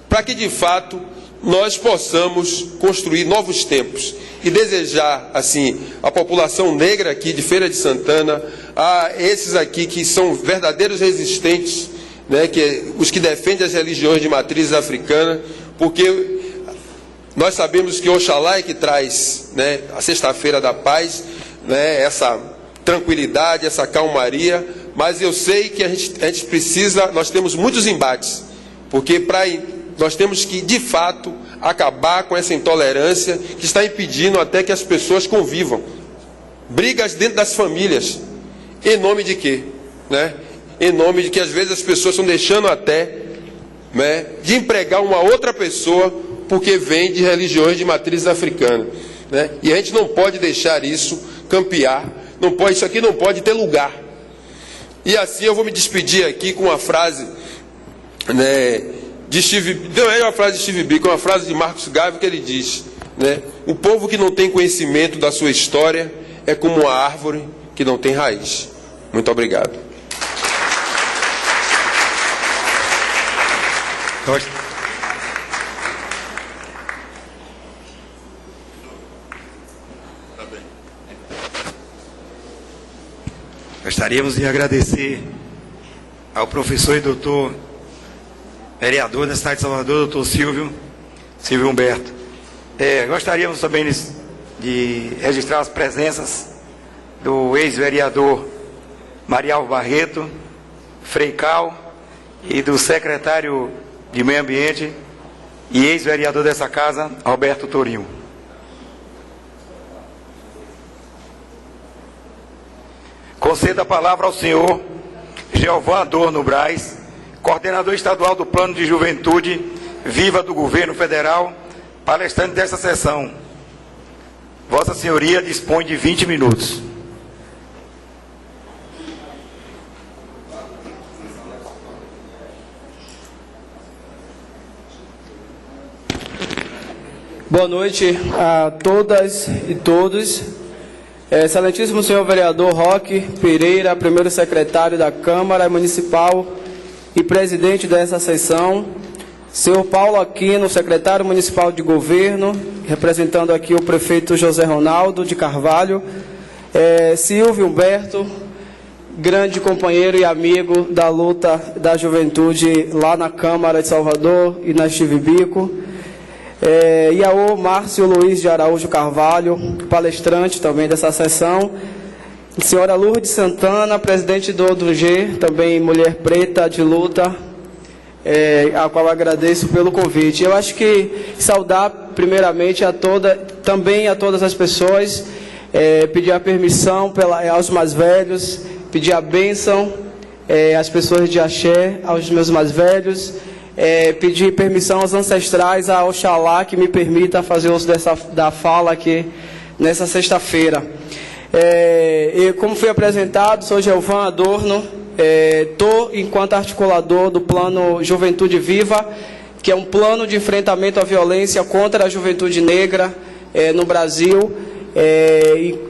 para que de fato nós possamos construir novos tempos e desejar assim a população negra aqui de Feira de Santana, a esses aqui que são verdadeiros resistentes, né, os que defendem as religiões de matriz africana, porque nós sabemos que Oxalá é que traz, né, a Sexta-feira da Paz, né, essa tranquilidade, essa calmaria, mas eu sei que a gente precisa, nós temos muitos embates, porque nós temos que, de fato, acabar com essa intolerância que está impedindo até que as pessoas convivam. Brigas dentro das famílias. Em nome de quê? Né? Em nome de que, às vezes, as pessoas estão deixando até, né, de empregar uma outra pessoa porque vem de religiões de matriz africana. Né? E a gente não pode deixar isso campear, isso aqui não pode ter lugar. E assim eu vou me despedir aqui com uma frase, né, não é uma frase de Steve Biko, é uma frase de Marcos Garvey, que ele diz, né, o povo que não tem conhecimento da sua história é como uma árvore que não tem raiz. Muito obrigado. Gostaríamos de agradecer ao professor e doutor vereador da cidade de Salvador, doutor Silvio Humberto. Gostaríamos também de registrar as presenças do ex-vereador Marial Barreto, Freical, e do secretário de Meio Ambiente e ex-vereador dessa casa, Alberto Torinho. Concedo a palavra ao senhor Jeovã Adorno Braz, coordenador estadual do Plano de Juventude Viva do Governo Federal, palestrante desta sessão. Vossa Senhoria dispõe de 20 minutos. Boa noite a todas e todos. Excelentíssimo senhor vereador Roque Pereira, primeiro secretário da Câmara Municipal e presidente dessa sessão. Senhor Paulo Aquino, secretário municipal de governo, representando aqui o prefeito José Ronaldo de Carvalho. Silvio Humberto, grande companheiro e amigo da luta da juventude lá na Câmara de Salvador e na Steve Biko. Iaô Márcio Luiz de Araújo Carvalho, palestrante também dessa sessão. Senhora Lourdes Santana, presidente do ODUG, também mulher preta de luta, a qual agradeço pelo convite. Eu acho que saudar primeiramente também a todas as pessoas, pedir a permissão aos mais velhos, pedir a bênção às pessoas de axé, aos meus mais velhos, pedir permissão aos ancestrais, a Oxalá, que me permita fazer uso da fala aqui nessa sexta-feira. Como foi apresentado, sou Jeovã Adorno, estou enquanto articulador do Plano Juventude Viva, que é um plano de enfrentamento à violência contra a juventude negra no Brasil.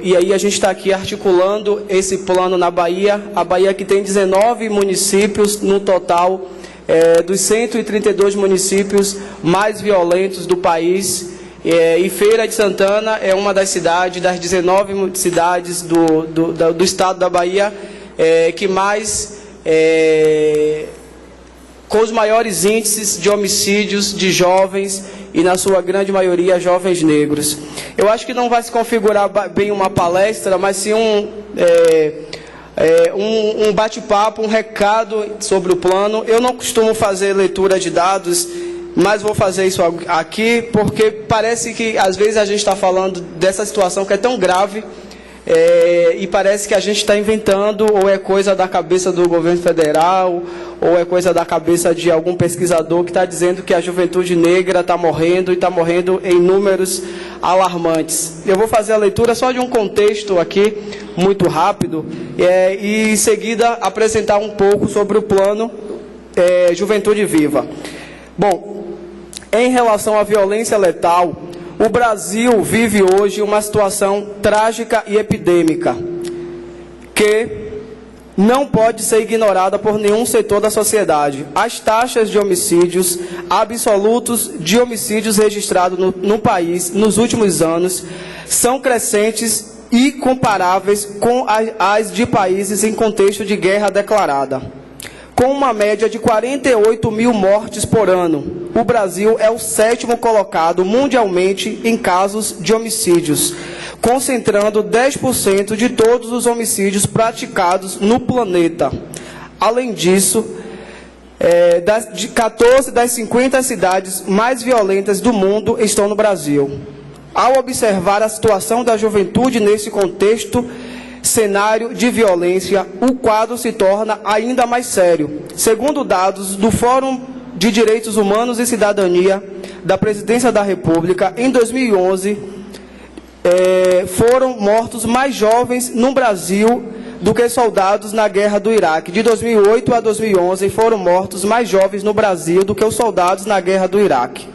E aí a gente está aqui articulando esse plano na Bahia, a Bahia que tem 19 municípios no total, dos 132 municípios mais violentos do país, e Feira de Santana é uma das 19 cidades do estado da Bahia, que mais, com os maiores índices de homicídios de jovens, e na sua grande maioria jovens negros. Eu acho que não vai se configurar bem uma palestra, mas sim um bate-papo, um recado sobre o plano. Eu não costumo fazer leitura de dados, mas vou fazer isso aqui, porque parece que às vezes a gente está falando dessa situação que é tão grave, e parece que a gente está inventando, ou é coisa da cabeça do governo federal, ou é coisa da cabeça de algum pesquisador que está dizendo que a juventude negra está morrendo, e está morrendo em números alarmantes. Eu vou fazer a leitura só de um contexto aqui, muito rápido, e em seguida apresentar um pouco sobre o plano Juventude Viva. Bom, em relação à violência letal, o Brasil vive hoje uma situação trágica e epidêmica, que não pode ser ignorada por nenhum setor da sociedade. As taxas de homicídios absolutos de homicídios registrados no país nos últimos anos são crescentes e comparáveis com as de países em contexto de guerra declarada. Com uma média de 48 mil mortes por ano, o Brasil é o 7º colocado mundialmente em casos de homicídios, concentrando 10% de todos os homicídios praticados no planeta. Além disso, 14 das 50 cidades mais violentas do mundo estão no Brasil. Ao observar a situação da juventude nesse contexto, cenário de violência, o quadro se torna ainda mais sério. Segundo dados do Fórum de Direitos Humanos e Cidadania da Presidência da República, em 2011, foram mortos mais jovens no Brasil do que soldados na guerra do Iraque. De 2008 a 2011, foram mortos mais jovens no Brasil do que os soldados na guerra do Iraque.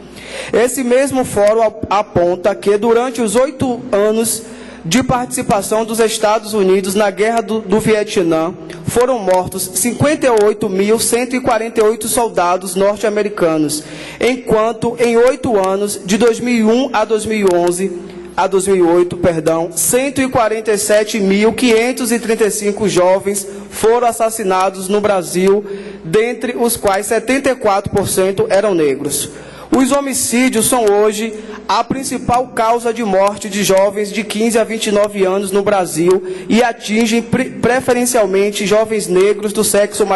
Esse mesmo fórum aponta que, durante os 8 anos de participação dos Estados Unidos na guerra do Vietnã, foram mortos 58.148 soldados norte-americanos, enquanto em 8 anos, de 2001 a 2008, 147.535 jovens foram assassinados no Brasil, dentre os quais 74% eram negros. Os homicídios são hoje a principal causa de morte de jovens de 15 a 29 anos no Brasil e atingem preferencialmente jovens negros do sexo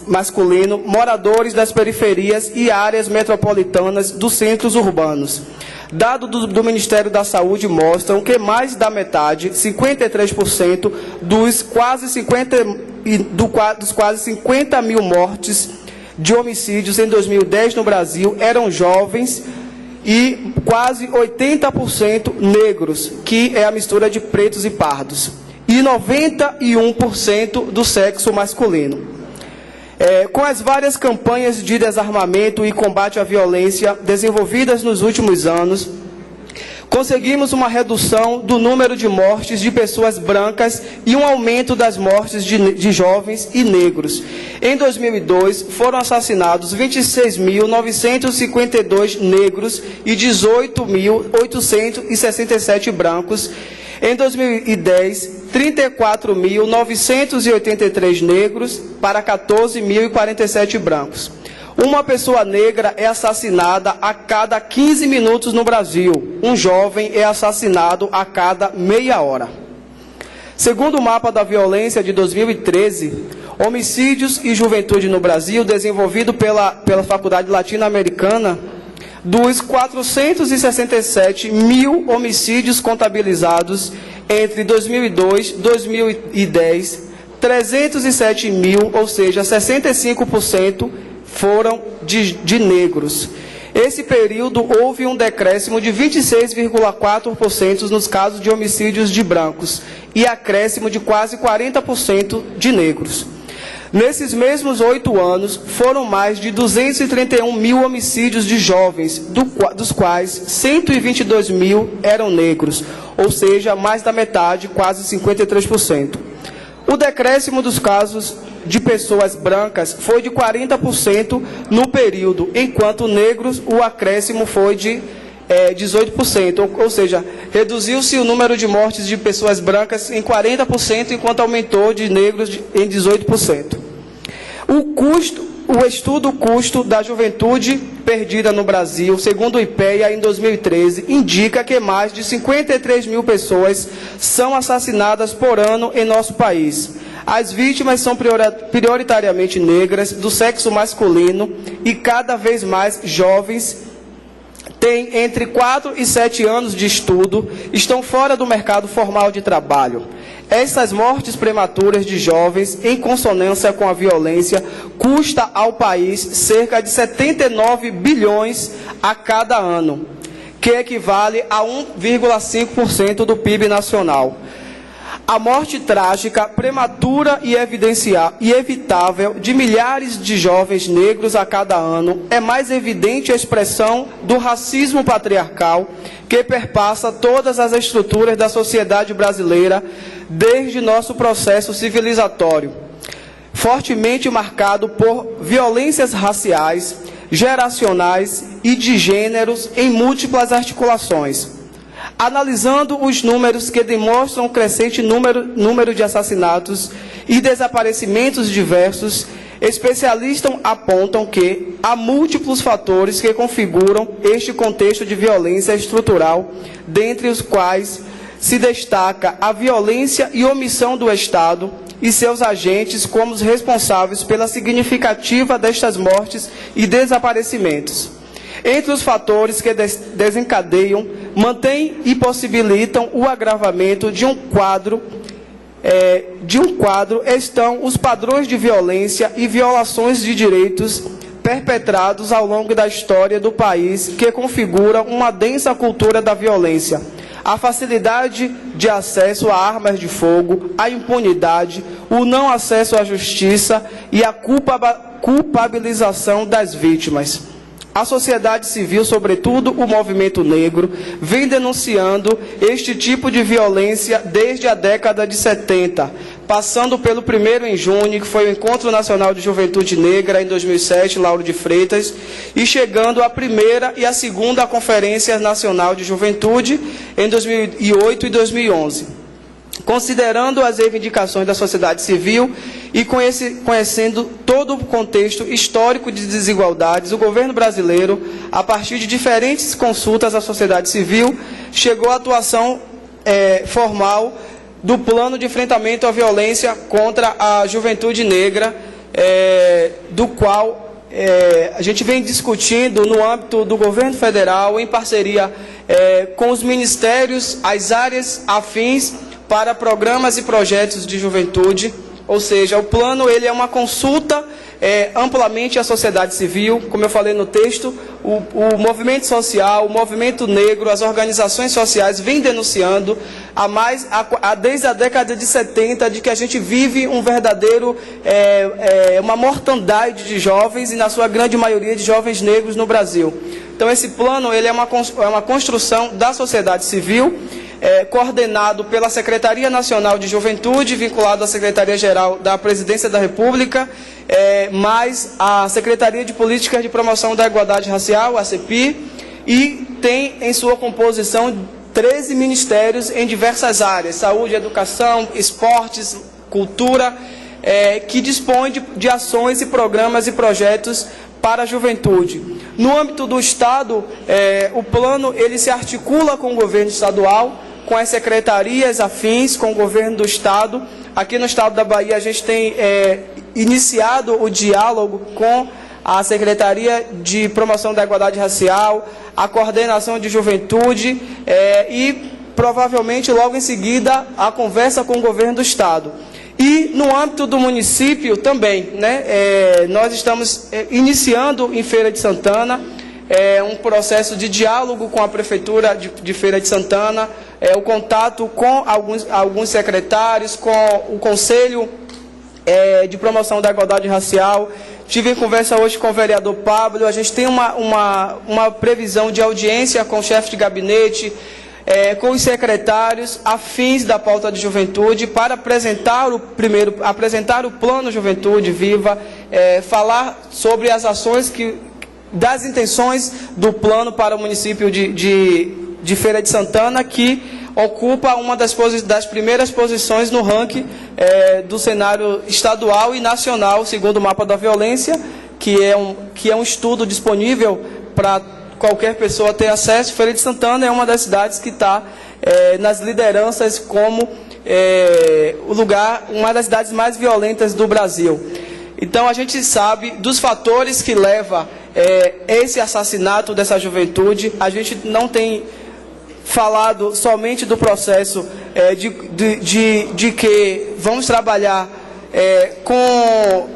masculino, moradores das periferias e áreas metropolitanas dos centros urbanos. Dados do Ministério da Saúde mostram que mais da metade, 53%, dos quase 50 mil mortes de homicídios em 2010 no Brasil eram jovens e quase 80% negros, que é a mistura de pretos e pardos, e 91% do sexo masculino. Com as várias campanhas de desarmamento e combate à violência desenvolvidas nos últimos anos, conseguimos uma redução do número de mortes de pessoas brancas e um aumento das mortes de jovens e negros. Em 2002, foram assassinados 26.952 negros e 18.867 brancos. Em 2010, 34.983 negros para 14.047 brancos. Uma pessoa negra é assassinada a cada 15 minutos no Brasil. Um jovem é assassinado a cada meia hora. Segundo o mapa da violência de 2013, homicídios e juventude no Brasil, desenvolvido pela Faculdade Latino-Americana, dos 467 mil homicídios contabilizados entre 2002 e 2010, 307 mil, ou seja, 65%, foram de negros. Esse período houve um decréscimo de 26,4% nos casos de homicídios de brancos e acréscimo de quase 40% de negros. Nesses mesmos 8 anos, foram mais de 231 mil homicídios de jovens, dos quais 122 mil eram negros, ou seja, mais da metade, quase 53%. O decréscimo dos casos de pessoas brancas foi de 40% no período, enquanto negros o acréscimo foi de 18%, ou seja, reduziu-se o número de mortes de pessoas brancas em 40%, enquanto aumentou de negros em 18%. O estudo Custo da Juventude Perdida no Brasil, segundo o IPEA, em 2013, indica que mais de 53 mil pessoas são assassinadas por ano em nosso país. As vítimas são prioritariamente negras, do sexo masculino e cada vez mais jovens, têm entre 4 e 7 anos de estudo, estão fora do mercado formal de trabalho. Essas mortes prematuras de jovens, em consonância com a violência, custa ao país cerca de 79 bilhões a cada ano, que equivale a 1,5% do PIB nacional. A morte trágica, prematura e evitável de milhares de jovens negros a cada ano é mais evidente a expressão do racismo patriarcal que perpassa todas as estruturas da sociedade brasileira desde nosso processo civilizatório, fortemente marcado por violências raciais, geracionais e de gêneros em múltiplas articulações. Analisando os números que demonstram o crescente número de assassinatos e desaparecimentos diversos, especialistas apontam que há múltiplos fatores que configuram este contexto de violência estrutural, dentre os quais se destaca a violência e omissão do Estado e seus agentes como os responsáveis pela significativa destas mortes e desaparecimentos. Entre os fatores que desencadeiam, mantêm e possibilitam o agravamento de um quadro estão os padrões de violência e violações de direitos perpetrados ao longo da história do país, que configuram uma densa cultura da violência. A facilidade de acesso a armas de fogo, a impunidade, o não acesso à justiça e a culpabilização das vítimas. A sociedade civil, sobretudo o movimento negro, vem denunciando este tipo de violência desde a década de 70, passando pelo 1º em junho, que foi o Encontro Nacional de Juventude Negra, em 2007, Lauro de Freitas, e chegando à 1ª e à 2ª Conferência Nacional de Juventude, em 2008 e 2011. Considerando as reivindicações da sociedade civil e conhecendo todo o contexto histórico de desigualdades, o governo brasileiro, a partir de diferentes consultas à sociedade civil, chegou à atuação formal do Plano de Enfrentamento à Violência contra a Juventude Negra, do qual a gente vem discutindo no âmbito do governo federal, em parceria com os ministérios, as áreas afins, para programas e projetos de juventude. Ou seja, o plano ele é uma consulta amplamente à sociedade civil. Como eu falei no texto, o movimento social, o movimento negro, as organizações sociais vêm denunciando desde a década de 70 de que a gente vive um verdadeiro, uma mortandade de jovens, e na sua grande maioria de jovens negros no Brasil. Então esse plano ele é uma construção da sociedade civil, coordenado pela Secretaria Nacional de Juventude, vinculado à Secretaria-Geral da Presidência da República, mais a Secretaria de Políticas de Promoção da Igualdade Racial, a CEPI, e tem em sua composição 13 ministérios em diversas áreas: saúde, educação, esportes, cultura, que dispõe de ações e programas e projetos para a juventude. No âmbito do Estado, o plano ele se articula com o governo estadual, com as secretarias afins, com o governo do Estado. Aqui no Estado da Bahia, a gente tem iniciado o diálogo com a Secretaria de Promoção da Igualdade Racial, a Coordenação de Juventude e, provavelmente, logo em seguida, a conversa com o governo do Estado. E, no âmbito do município, também, nós estamos iniciando em Feira de Santana um processo de diálogo com a Prefeitura de Feira de Santana, o contato com alguns secretários, com o Conselho de Promoção da Igualdade Racial. Tive conversa hoje com o vereador Pablo. A gente tem uma previsão de audiência com o chefe de gabinete, com os secretários afins da pauta de juventude, para apresentar o Plano Juventude Viva, falar sobre as ações das intenções do plano para o município de Feira de Santana, que ocupa uma das primeiras posições no ranking do cenário estadual e nacional, segundo o Mapa da Violência, que é um estudo disponível para qualquer pessoa ter acesso. Feira de Santana é uma das cidades que está nas lideranças como uma das cidades mais violentas do Brasil. Então a gente sabe dos fatores que levam esse assassinato dessa juventude. A gente não tem falado somente do processo de que vamos trabalhar com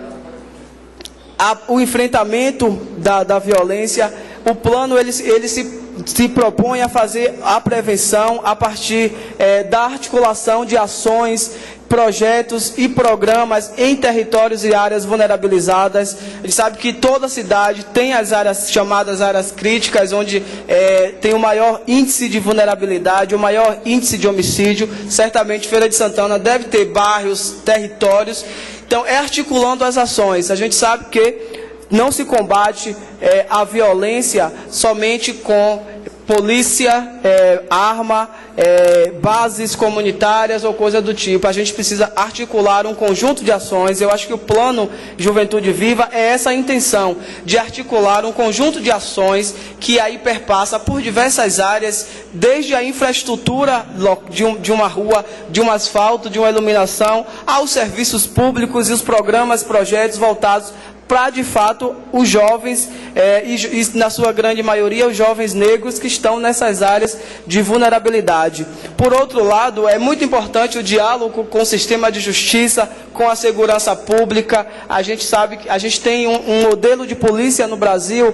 o enfrentamento da violência. O plano ele se propõe a fazer a prevenção a partir da articulação de ações, projetos e programas em territórios e áreas vulnerabilizadas. A gente sabe que toda cidade tem as áreas chamadas áreas críticas, onde tem o maior índice de vulnerabilidade, o maior índice de homicídio. Certamente Feira de Santana deve ter bairros, territórios. Então, articulando as ações. A gente sabe que não se combate a violência somente com polícia, arma, bases comunitárias ou coisa do tipo. A gente precisa articular um conjunto de ações. Eu acho que o Plano Juventude Viva é essa a intenção, de articular um conjunto de ações que aí perpassa por diversas áreas, desde a infraestrutura de uma rua, de um asfalto, de uma iluminação, aos serviços públicos e os programas, projetos voltados para, de fato, os jovens, e na sua grande maioria, os jovens negros que estão nessas áreas de vulnerabilidade. Por outro lado, é muito importante o diálogo com o sistema de justiça, com a segurança pública. A gente sabe que a gente tem um modelo de polícia no Brasil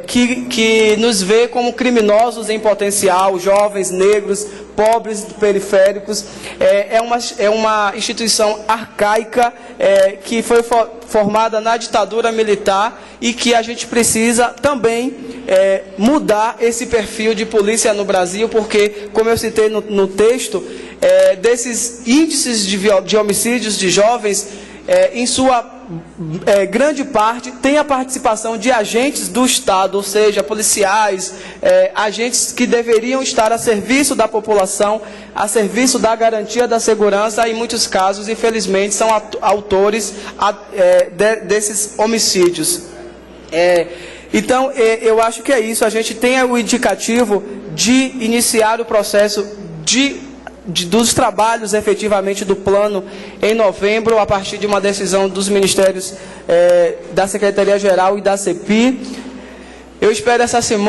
que nos vê como criminosos em potencial, jovens, negros, pobres, periféricos. É uma instituição arcaica que foi formada na ditadura militar e que a gente precisa também mudar esse perfil de polícia no Brasil, porque, como eu citei no texto, desses índices de homicídios de jovens, em sua grande parte, tem a participação de agentes do Estado, ou seja, policiais, agentes que deveriam estar a serviço da população, a serviço da garantia da segurança, e em muitos casos, infelizmente, são autores desses homicídios. Então, eu acho que é isso. A gente tem o indicativo de iniciar o processo dos trabalhos efetivamente do plano em novembro, a partir de uma decisão dos ministérios da Secretaria-Geral e da CEPI. Eu espero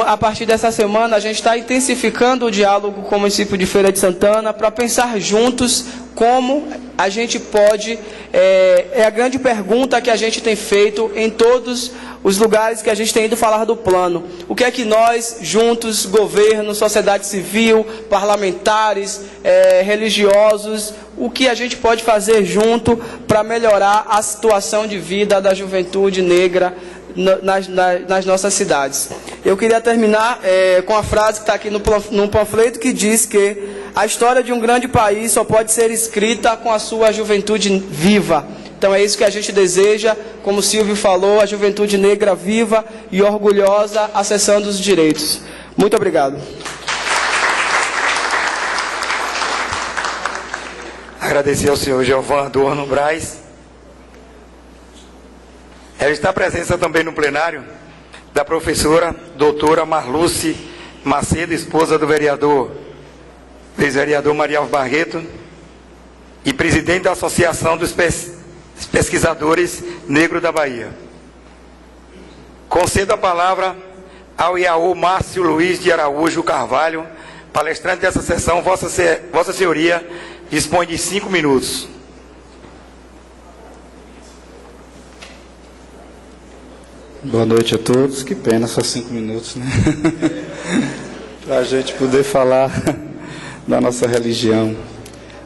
a partir dessa semana a gente está intensificando o diálogo com o município de Feira de Santana para pensar juntos como a gente pode, a grande pergunta que a gente tem feito em todos os lugares que a gente tem ido falar do plano. O que é que nós, juntos, governo, sociedade civil, parlamentares, religiosos, o que a gente pode fazer junto para melhorar a situação de vida da juventude negra nas nossas cidades. Eu queria terminar com a frase que está aqui no panfleto, que diz que a história de um grande país só pode ser escrita com a sua juventude viva. Então é isso que a gente deseja, como o Silvio falou, a juventude negra viva e orgulhosa, acessando os direitos. Muito obrigado. Agradecer ao senhor Giovan Adorno Braz. Está a presença também no plenário da professora doutora Marluce Macedo, esposa do ex-vereador Maria Alves Barreto, e presidente da Associação dos Pesquisadores Negros da Bahia. Concedo a palavra ao Iaú Márcio Luiz de Araújo Carvalho, palestrante dessa sessão. Vossa Senhoria dispõe de 5 minutos. Boa noite a todos. Que pena, só 5 minutos, né? Para a gente poder falar da nossa religião.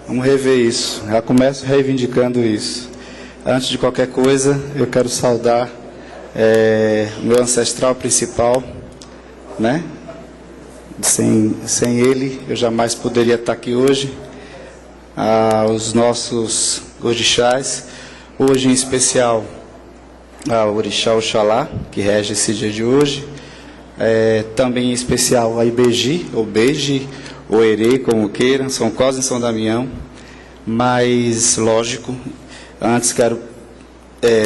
Vamos rever isso. Já começo reivindicando isso. Antes de qualquer coisa, eu quero saudar o meu ancestral principal, né? Sem ele, eu jamais poderia estar aqui hoje. Os nossos orixás, hoje em especial ao orixá Oxalá, que rege esse dia de hoje, também em especial a Ibeji, ou Beji, ou Erê, como queiram, São Cosme e São Damião. Mas, lógico, antes quero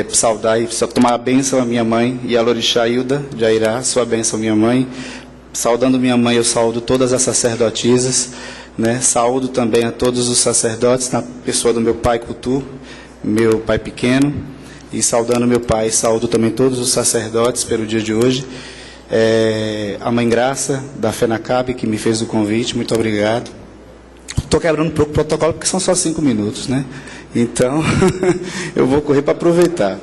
saudar e tomar a bênção à minha mãe, e a Lorixá Hilda de Airá, sua bênção, minha mãe. Saudando minha mãe, eu saúdo todas as sacerdotisas, né? Saúdo também a todos os sacerdotes, na pessoa do meu pai Cutu, meu pai pequeno. E saudando meu pai, saúdo também todos os sacerdotes pelo dia de hoje. A Mãe Graça, da FENACAB, que me fez o convite, muito obrigado. Estou quebrando um pouco o protocolo, porque são só 5 minutos, né? Então, eu vou correr para aproveitar.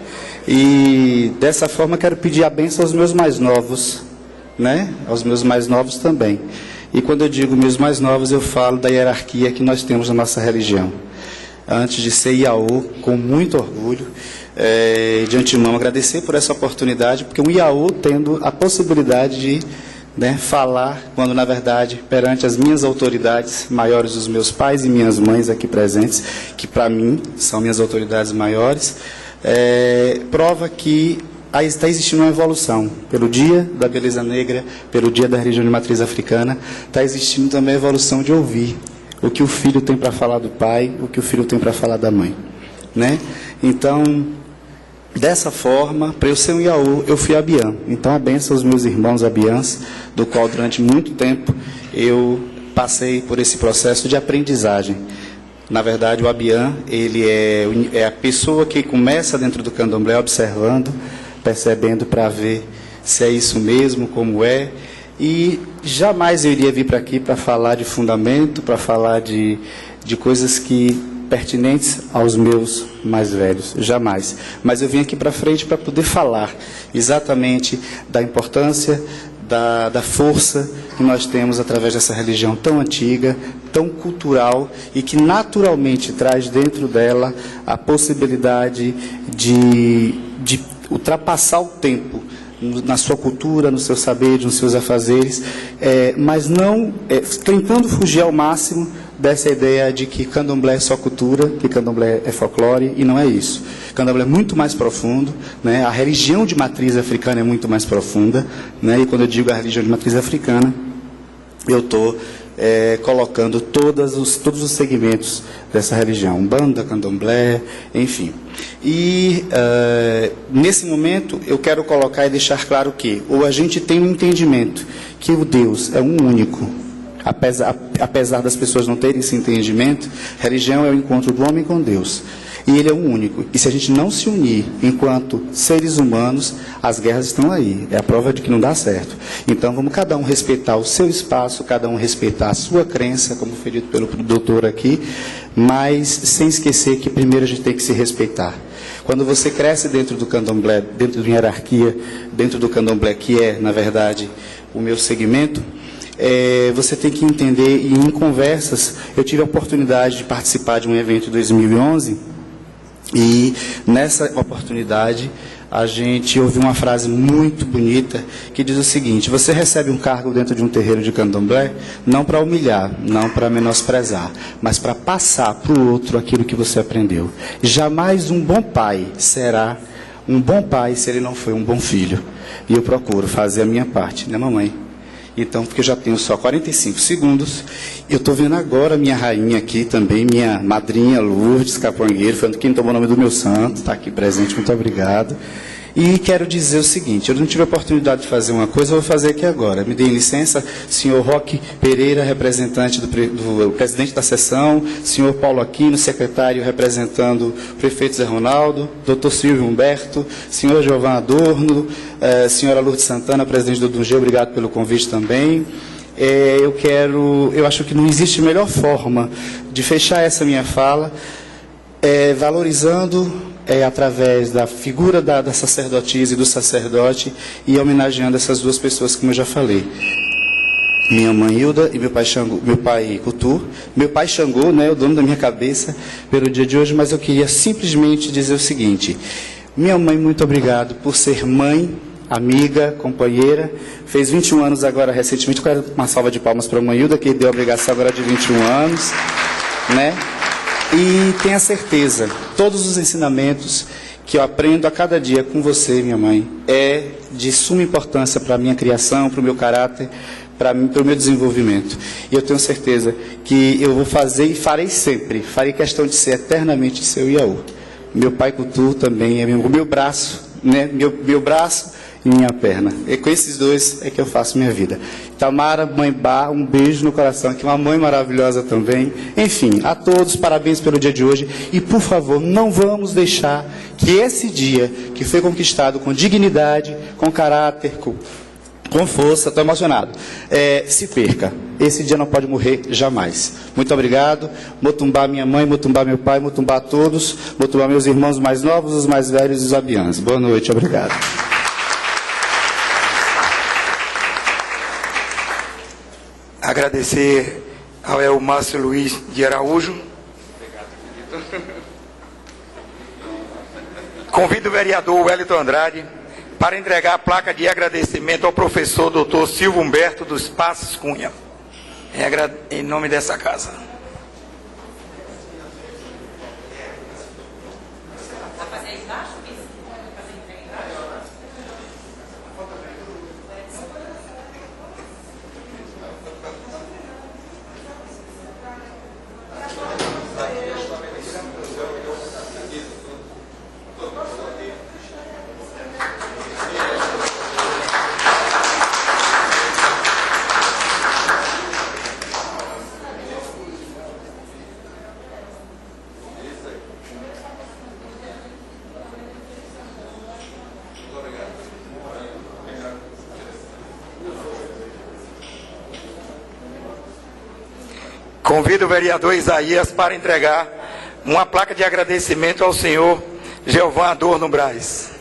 E, dessa forma, quero pedir a bênção aos meus mais novos, né? Aos meus mais novos também. E, quando eu digo meus mais novos, eu falo da hierarquia que nós temos na nossa religião. Antes de ser Iaú, com muito orgulho, de antemão, agradecer por essa oportunidade, porque um Iaú tendo a possibilidade de falar, quando na verdade, perante as minhas autoridades maiores, os meus pais e minhas mães aqui presentes, que para mim são minhas autoridades maiores, prova que está existindo uma evolução. Pelo Dia da Beleza Negra, pelo Dia da Religião de Matriz Africana, está existindo também a evolução de ouvir o que o filho tem para falar do pai, o que o filho tem para falar da mãe, né? Então, dessa forma, para eu ser um Iaú, eu fui Abiã. Então, a bênção aos meus irmãos Abiãs, do qual durante muito tempo eu passei por esse processo de aprendizagem. Na verdade, o Abiã, ele é a pessoa que começa dentro do candomblé observando, percebendo para ver se é isso mesmo, como é. E jamais eu iria vir para aqui para falar de fundamento, para falar de coisas que pertinentes aos meus mais velhos, jamais. Mas eu vim aqui para frente para poder falar exatamente da importância, da força que nós temos através dessa religião tão antiga, tão cultural e que naturalmente traz dentro dela a possibilidade de ultrapassar o tempo na sua cultura, no seu saber, nos seus afazeres, mas não tentando fugir ao máximo dessa ideia de que candomblé é só cultura, que candomblé é folclore, e não é isso. Candomblé é muito mais profundo, né? A religião de matriz africana é muito mais profunda, né? E quando eu digo a religião de matriz africana, eu estou colocando todos os segmentos dessa religião, Umbanda, candomblé, enfim. E nesse momento eu quero colocar e deixar claro que ou a gente tem um entendimento que o Deus é um único, apesar das pessoas não terem esse entendimento, religião é o encontro do homem com Deus. E ele é um único. E se a gente não se unir enquanto seres humanos, as guerras estão aí. É a prova de que não dá certo. Então vamos cada um respeitar o seu espaço, cada um respeitar a sua crença, como foi dito pelo doutor aqui, mas sem esquecer que primeiro a gente tem que se respeitar. Quando você cresce dentro do candomblé, dentro de uma hierarquia, dentro do candomblé, que é, na verdade, o meu segmento, você tem que entender, e em conversas, eu tive a oportunidade de participar de um evento em 2011, e nessa oportunidade a gente ouviu uma frase muito bonita que diz o seguinte: você recebe um cargo dentro de um terreiro de candomblé não para humilhar, não para menosprezar, mas para passar para o outro aquilo que você aprendeu. Jamais um bom pai será um bom pai se ele não foi um bom filho. E eu procuro fazer a minha parte, né, mamãe? Então, porque eu já tenho só 45 segundos, eu estou vendo agora minha rainha aqui também, minha madrinha Lourdes Capangueiro, foi quem tomou o nome do meu santo, está aqui presente, muito obrigado. E quero dizer o seguinte: eu não tive a oportunidade de fazer uma coisa, eu vou fazer aqui agora. Me deem licença, senhor Roque Pereira, representante do presidente da sessão, senhor Paulo Aquino, secretário representando o prefeito Zé Ronaldo, doutor Silvio Humberto, senhor Giovan Adorno, senhora Lourdes Santana, presidente do DUNG, obrigado pelo convite também. Eu acho que não existe melhor forma de fechar essa minha fala, valorizando através da figura da sacerdotisa e do sacerdote e homenageando essas duas pessoas, como eu já falei. Minha mãe Hilda e meu pai Coutu. Meu pai Xangô, né, o dono da minha cabeça, pelo dia de hoje, mas eu queria simplesmente dizer o seguinte: minha mãe, muito obrigado por ser mãe, amiga, companheira. Fez 21 anos agora, recentemente. Eu quero uma salva de palmas para a mãe Hilda, que deu a obrigação agora de 21 anos, né? E tenha certeza, todos os ensinamentos que eu aprendo a cada dia com você, minha mãe, é de suma importância para a minha criação, para o meu caráter, para o meu desenvolvimento. E eu tenho certeza que eu vou fazer e farei sempre, farei questão de ser eternamente seu Iaú. Meu pai Coutu também é o meu braço, né? Meu braço e minha perna. E com esses dois é que eu faço minha vida. Tamara, mãe Bar, um beijo no coração, que é uma mãe maravilhosa também. Enfim, a todos, parabéns pelo dia de hoje. E, por favor, não vamos deixar que esse dia, que foi conquistado com dignidade, com caráter, com força, estou emocionado, se perca. Esse dia não pode morrer jamais. Muito obrigado. Motumbá minha mãe, Motumbá meu pai, Motumbá a todos, Motumbá meus irmãos mais novos, os mais velhos e os abiãs. Boa noite, obrigado. Agradecer ao Elmárcio Luiz de Araújo. Convido o vereador Wellington Andrade para entregar a placa de agradecimento ao professor Dr. Silvio Humberto dos Passos Cunha, em nome dessa casa. Convido o vereador Isaías para entregar uma placa de agradecimento ao senhor Geovan Adorno Braz.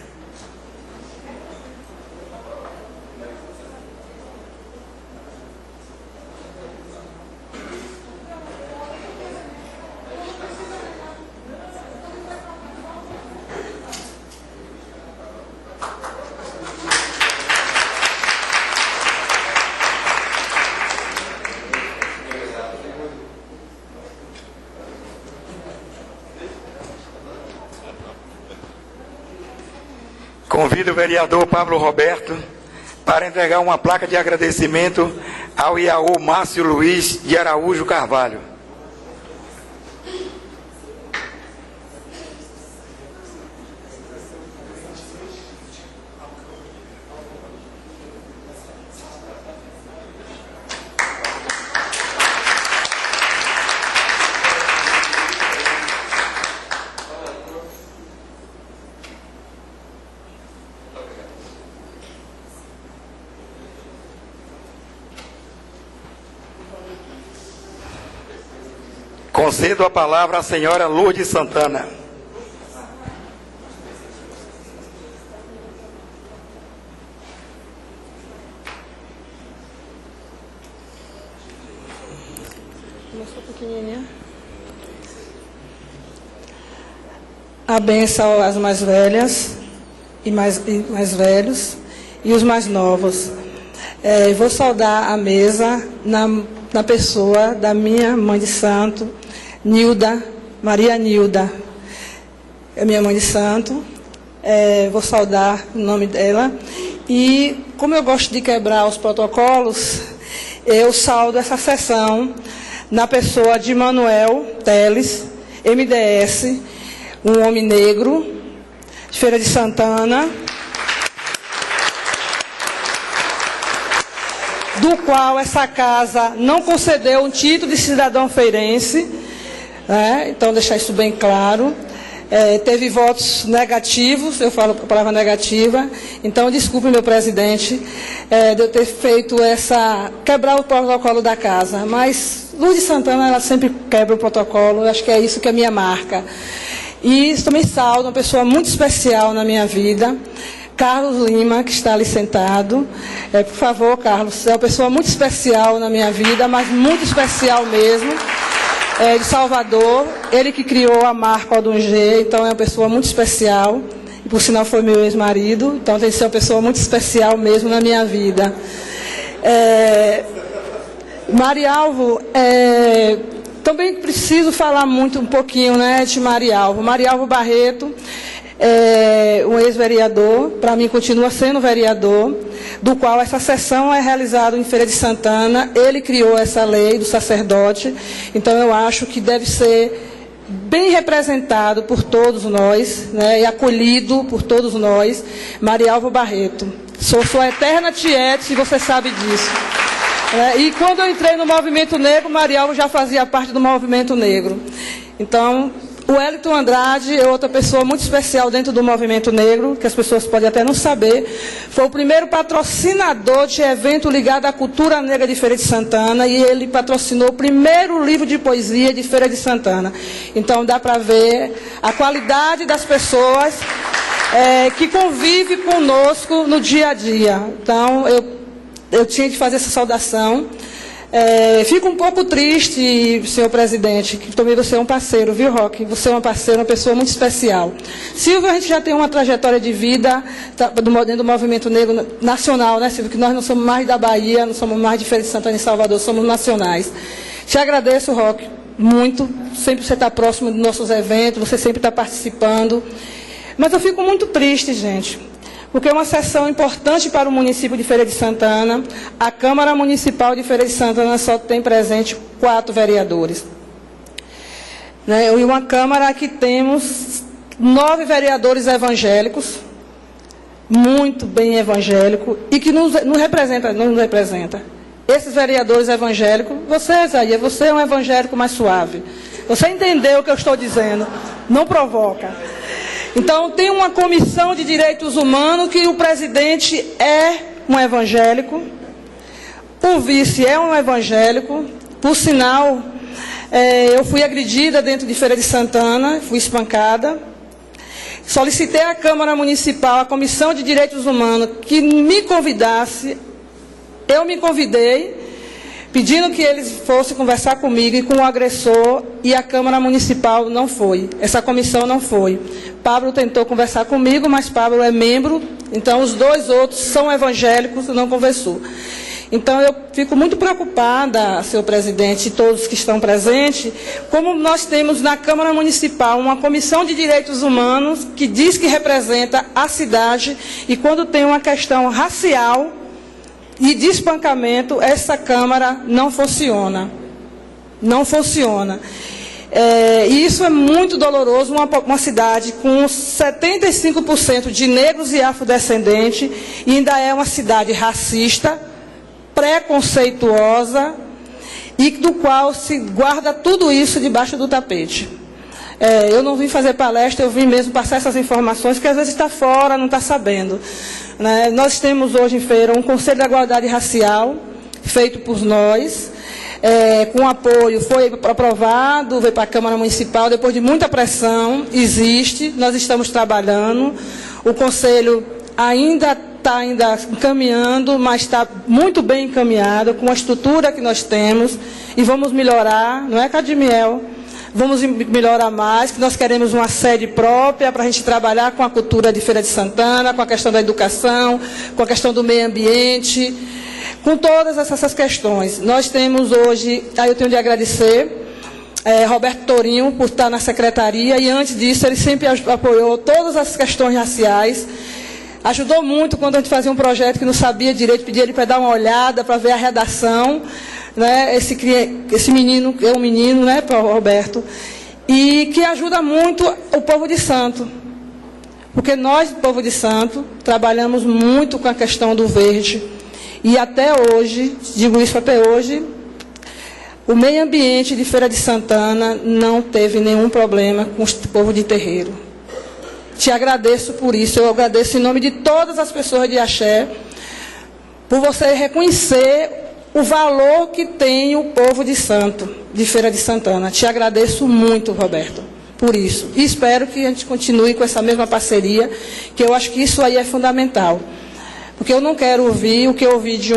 Convido o vereador Pablo Roberto para entregar uma placa de agradecimento ao Iaú Márcio Luiz de Araújo Carvalho. Concedo a palavra à senhora Lourdes Santana. A bênção às mais velhas e mais velhos e os mais novos. Vou saudar a mesa na pessoa da minha mãe de santo, Nilda, Maria Nilda, é minha mãe de santo, vou saudar o nome dela. E como eu gosto de quebrar os protocolos, eu saudo essa sessão na pessoa de Manuel Teles, MDS, um homem negro, de Feira de Santana, do qual essa casa não concedeu um título de cidadão feirense, então deixar isso bem claro. Teve votos negativos, eu falo a palavra negativa, então desculpe, meu presidente, de eu ter feito quebrar o protocolo da casa, mas Lourdes Santana, ela sempre quebra o protocolo, eu acho que é isso que é a minha marca. E também saldo uma pessoa muito especial na minha vida, Carlos Lima, que está ali sentado. Por favor, Carlos, é uma pessoa muito especial na minha vida, mas muito especial mesmo. De Salvador, ele que criou a marca Odungê, então é uma pessoa muito especial, e por sinal foi meu ex-marido, então tem que ser uma pessoa muito especial mesmo na minha vida. Marialvo, também preciso falar um pouquinho, de Marialvo. Marialvo Barreto, um ex-vereador, para mim continua sendo vereador, do qual essa sessão é realizada em Feira de Santana. Ele criou essa lei do sacerdote, então eu acho que deve ser bem representado por todos nós, e acolhido por todos nós. Marialvo Barreto, sou sua eterna tiete, e você sabe disso. E quando eu entrei no movimento negro, Marialvo já fazia parte do movimento negro. Então, o Wellington Andrade é outra pessoa muito especial dentro do movimento negro, que as pessoas podem até não saber. Foi o primeiro patrocinador de evento ligado à cultura negra de Feira de Santana, e ele patrocinou o primeiro livro de poesia de Feira de Santana. Então dá para ver a qualidade das pessoas que convivem conosco no dia a dia. Então eu tinha de fazer essa saudação. Fico um pouco triste, senhor presidente, que também você é um parceiro, viu, Roque? Você é um parceiro, uma pessoa muito especial. Silvio, a gente já tem uma trajetória de vida dentro do movimento negro nacional, né, Silvio? Que nós não somos mais da Bahia, não somos mais de Feira de Santana e Salvador, somos nacionais. Te agradeço, Roque, muito. Sempre você está próximo dos nossos eventos, você sempre está participando. Mas eu fico muito triste, gente, porque é uma sessão importante para o município de Feira de Santana. A Câmara Municipal de Feira de Santana só tem presente 4 vereadores. E uma Câmara que temos 9 vereadores evangélicos, muito bem evangélicos, e que não nos representa. Esses vereadores evangélicos, você, Isaías, você é um evangélico mais suave. Você entendeu o que eu estou dizendo, não provoca. Então, tem uma comissão de direitos humanos que o presidente é um evangélico, o vice é um evangélico, por sinal, Eu fui agredida dentro de Feira de Santana, fui espancada. Solicitei à Câmara Municipal, à Comissão de Direitos Humanos, que me convidasse. Eu me convidei, pedindo que eles fossem conversar comigo e com o agressor, e a Câmara Municipal não foi. Essa comissão não foi. Pablo tentou conversar comigo, mas Pablo é membro, então os dois outros são evangélicos e não conversou. Então, eu fico muito preocupada, senhor presidente, e todos que estão presentes, como nós temos na Câmara Municipal uma Comissão de Direitos Humanos que diz que representa a cidade, e quando tem uma questão racial e de espancamento, essa Câmara não funciona. Não funciona. E isso é muito doloroso, uma cidade com 75% de negros e afrodescendentes, e ainda é uma cidade racista, preconceituosa, e do qual se guarda tudo isso debaixo do tapete. Eu não vim fazer palestra, eu vim mesmo passar essas informações, que às vezes está fora, não está sabendo. Né? Nós temos hoje em Feira um Conselho da Igualdade Racial, feito por nós, com apoio, foi aprovado, veio para a Câmara Municipal, depois de muita pressão, existe, nós estamos trabalhando, o Conselho ainda está encaminhando, mas está muito bem encaminhado, com a estrutura que nós temos, e vamos melhorar, não é, Cadmiel? Vamos melhorar mais, que nós queremos uma sede própria para a gente trabalhar com a cultura de Feira de Santana, com a questão da educação, com a questão do meio ambiente, com todas essas questões. Nós temos hoje, aí eu tenho de agradecer, Roberto Tourinho, por estar na secretaria, e antes disso ele sempre apoiou todas as questões raciais. Ajudou muito quando a gente fazia um projeto que não sabia direito, pedia ele para dar uma olhada, para ver a redação, né? Esse menino, é um menino, né, Roberto, e que ajuda muito o povo de Santo. Porque nós, povo de Santo, trabalhamos muito com a questão do verde. E até hoje, digo isso até hoje, o meio ambiente de Feira de Santana não teve nenhum problema com o povo de terreiro. Te agradeço por isso, eu agradeço em nome de todas as pessoas de Axé, por você reconhecer o valor que tem o povo de Santo, de Feira de Santana. Te agradeço muito, Roberto, por isso. E espero que a gente continue com essa mesma parceria, que eu acho que isso aí é fundamental. Porque eu não quero ouvir o que eu ouvi de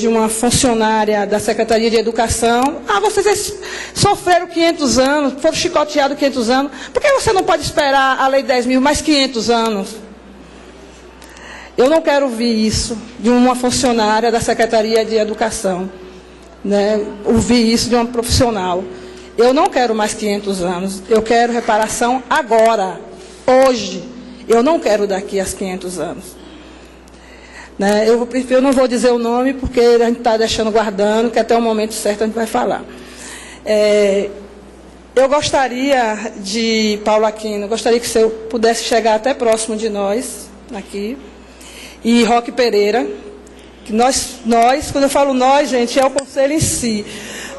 uma funcionária da Secretaria de Educação. Vocês sofreram 500 anos, foram chicoteados 500 anos. Por que você não pode esperar a Lei 10.000 mais 500 anos? Eu não quero ouvir isso de uma funcionária da Secretaria de Educação, né? Ouvir isso de uma profissional. Eu não quero mais 500 anos. Eu quero reparação agora, hoje. Eu não quero daqui a 500 anos. Né? Eu não vou dizer o nome, porque a gente está deixando guardando, que até o momento certo a gente vai falar. Eu gostaria de, Paulo Aquino, gostaria que o senhor pudesse chegar até próximo de nós, aqui, e Roque Pereira, que nós, quando eu falo nós, gente, é o conselho em si,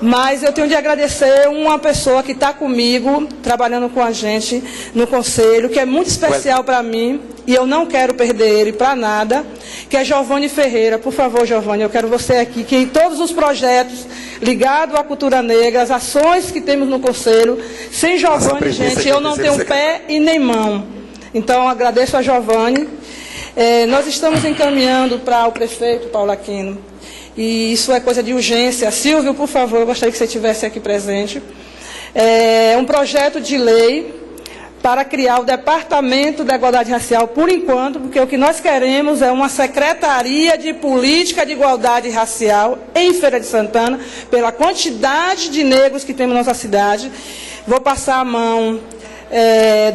mas eu tenho de agradecer uma pessoa que está comigo, trabalhando com a gente no conselho, que é muito especial para mim, e eu não quero perder ele para nada, que é Giovanni Ferreira. Por favor, Giovanni, eu quero você aqui, que em todos os projetos ligados à cultura negra, as ações que temos no conselho, sem Giovanni, gente, eu não tenho pé e nem mão. Então, agradeço a Giovanni. Nós estamos encaminhando para o prefeito, Paulo Aquino, e isso é coisa de urgência. Silvio, por favor, eu gostaria que você estivesse aqui presente. É um projeto de lei para criar o Departamento da Igualdade Racial, por enquanto, porque o que nós queremos é uma Secretaria de Política de Igualdade Racial em Feira de Santana, pela quantidade de negros que temos na nossa cidade. Vou passar a mão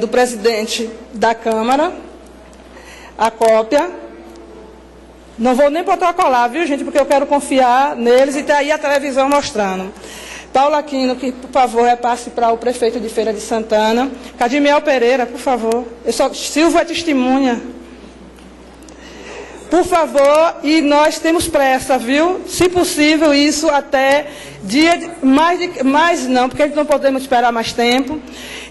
do presidente da Câmara, a cópia. Não vou nem protocolar, viu, gente, porque eu quero confiar neles e ter aí a televisão mostrando. Paulo Aquino, que, por favor, repasse para o prefeito de Feira de Santana. Cadmiel Pereira, por favor. Silvio é testemunha. Por favor, e nós temos pressa, viu? Se possível, isso até mais não, porque não podemos esperar mais tempo.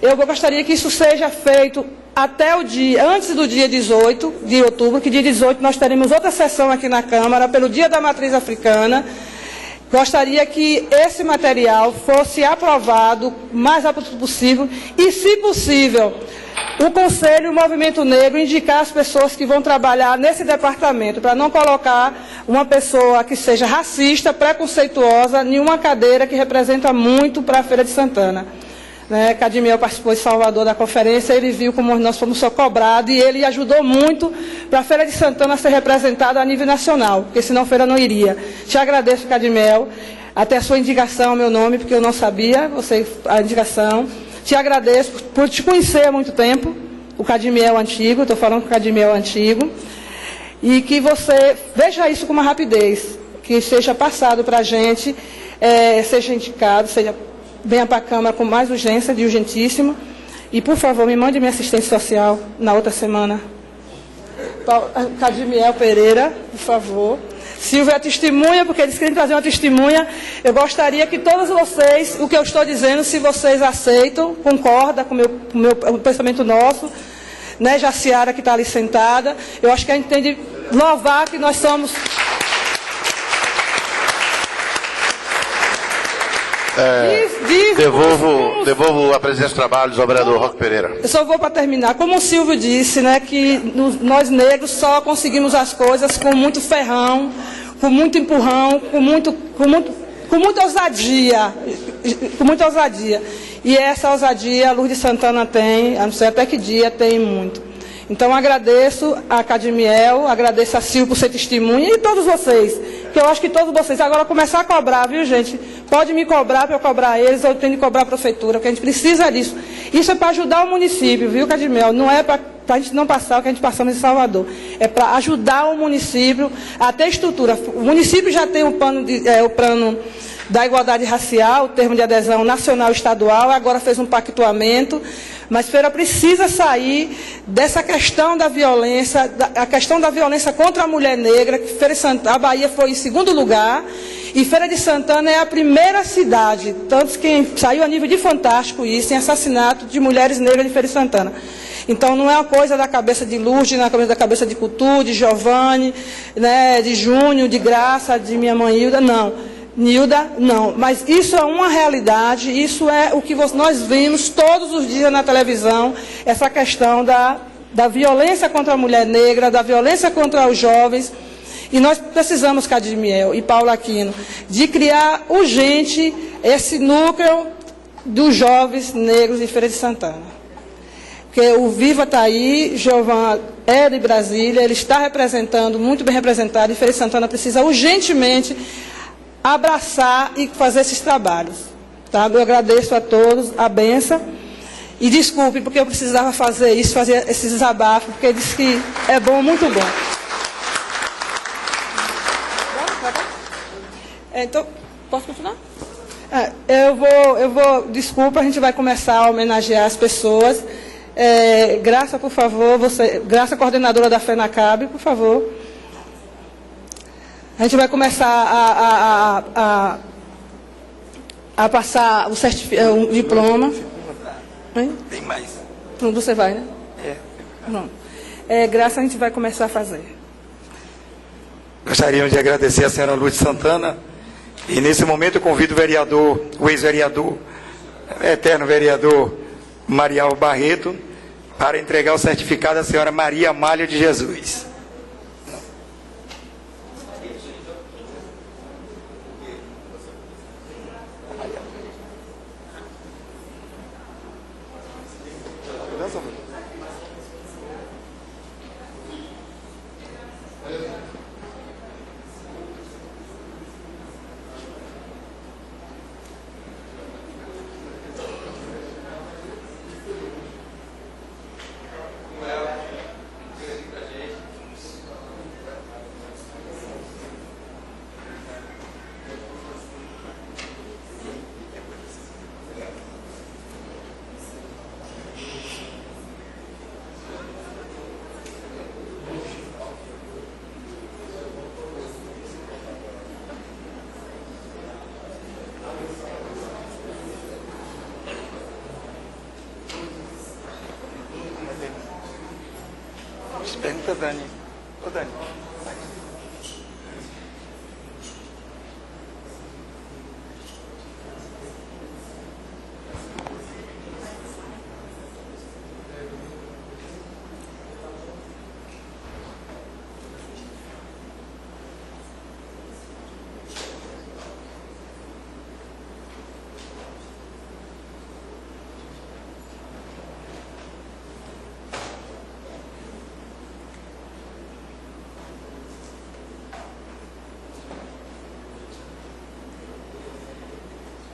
Eu gostaria que isso seja feito até antes do dia 18 de outubro, que dia 18 nós teremos outra sessão aqui na Câmara, pelo Dia da Matriz Africana, gostaria que esse material fosse aprovado o mais rápido possível e, se possível, o Conselho e o Movimento Negro indicar as pessoas que vão trabalhar nesse departamento, para não colocar uma pessoa que seja racista, preconceituosa, em uma cadeira que representa muito para a Feira de Santana. Cadmiel participou de Salvador da conferência, ele viu como nós fomos cobrados e ele ajudou muito para a Feira de Santana ser representada a nível nacional, porque senão a feira não iria. Te agradeço, Cadmiel, até a sua indicação, meu nome, porque eu não sabia, a indicação. Te agradeço por te conhecer há muito tempo, o Cadmiel antigo, estou falando com o Cadmiel antigo, e que você veja isso com uma rapidez, que seja passado para a gente, seja indicado, venha para a Câmara com mais urgência, de urgentíssimo. E, por favor, me mande minha assistente social na outra semana. Cadmiel Pereira, por favor. Silvia é testemunha, porque eles querem trazer uma testemunha. Eu gostaria que todos vocês, o que eu estou dizendo, se vocês aceitam, concordam com o pensamento nosso, Jaciara, que está ali sentada, eu acho que a gente tem de louvar que nós somos... Devolvo a presidência do trabalho ao vereador Roque Pereira. Eu só vou para terminar. Como o Silvio disse, que nós negros só conseguimos as coisas com muito ferrão, com muito empurrão, com muita ousadia. Com muita ousadia. E essa ousadia a Luz de Santana tem, a não sei até que dia, tem muito. Então, agradeço a Cadmiel, agradeço a Silvio por ser testemunha e todos vocês, que eu acho que todos vocês, agora começar a cobrar, viu, gente? Pode me cobrar para eu cobrar eles, ou eu tenho que cobrar a prefeitura, porque a gente precisa disso. Isso é para ajudar o município, viu, Cadmiel? Não é para a gente não passar o que a gente passamos em Salvador. É para ajudar o município a ter estrutura. O município já tem o plano da igualdade racial, o termo de adesão nacional e estadual, agora fez um pactuamento, mas Feira precisa sair dessa questão da violência, a questão da violência contra a mulher negra, que Feira de Santana, a Bahia foi em segundo lugar, e Feira de Santana é a primeira cidade, tanto que saiu a nível de fantástico isso, em assassinato de mulheres negras de Feira de Santana. Então, não é uma coisa da cabeça de Lourdes, não é da cabeça de Coutu, de Giovanni, de Júnior, de Graça, de minha mãe Hilda, não. Nilda, não. Mas isso é uma realidade, isso é o que nós vimos todos os dias na televisão, essa questão da violência contra a mulher negra, da violência contra os jovens. E nós precisamos, Cadmiel e Paulo Aquino, de criar urgente esse núcleo dos jovens negros de Feira de Santana. Porque o Viva está aí, Giovanni é de Brasília, ele está representando, muito bem representado, e Feira de Santana precisa urgentemente abraçar e fazer esses trabalhos. Tá? Eu agradeço a todos a benção e desculpe, porque eu precisava fazer isso, fazer esses desabafos, porque disse que é bom, muito bom. Então, posso continuar? Desculpa, a gente vai começar a homenagear as pessoas. Graça, por favor, Graça, coordenadora da FENACAB, por favor. A gente vai começar a passar o diploma. Tem mais. Pronto, você vai, né? Pronto. Graça, a gente vai começar a fazer. Gostaríamos de agradecer a senhora Luz de Santana. E nesse momento eu convido o ex-vereador, eterno vereador Marial Barreto, para entregar o certificado à senhora Maria Amália de Jesus. Pergunta, Dani. Ô, Dani.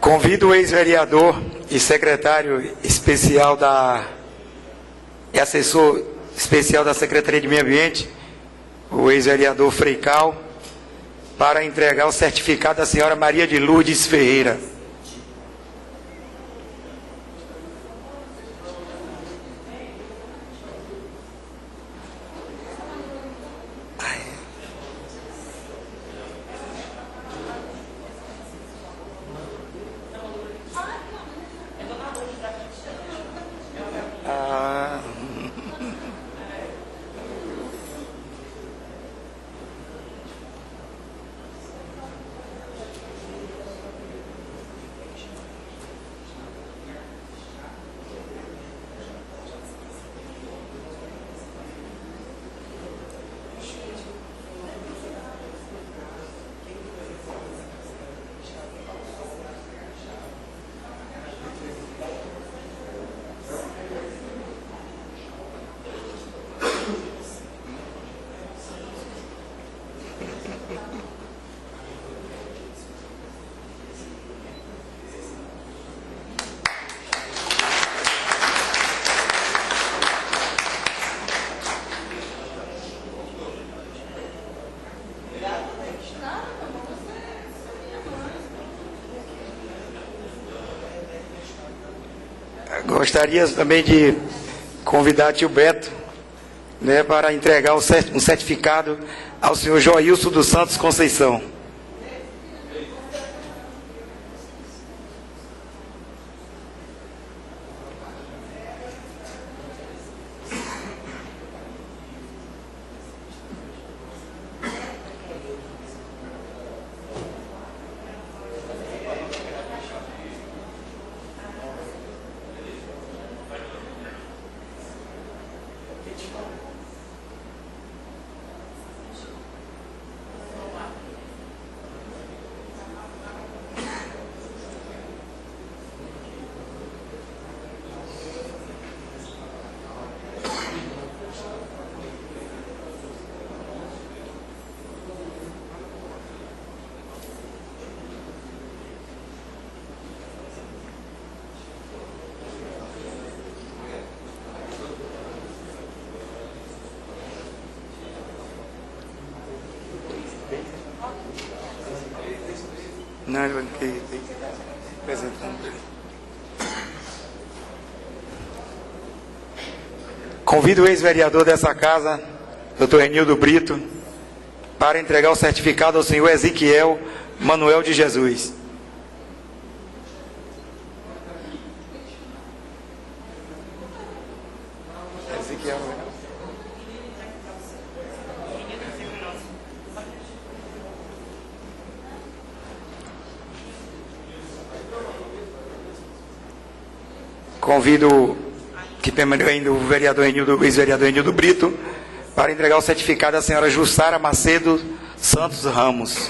Convido o ex-vereador e secretário especial e assessor especial da Secretaria de Meio Ambiente, o ex-vereador Freical, para entregar o certificado da senhora Maria de Lourdes Ferreira. Gostaria também de convidar tio Beto, né, para entregar um certificado ao senhor Joilson dos Santos Conceição. Não, eu tem que apresentar. Convido o ex-vereador dessa casa, doutor Renildo Brito, para entregar o certificado ao senhor Ezequiel Manuel de Jesus. Ezequiel. Convido que permaneça ainda o ex-vereador Renildo Brito para entregar o certificado à senhora Jussara Macedo Santos Ramos.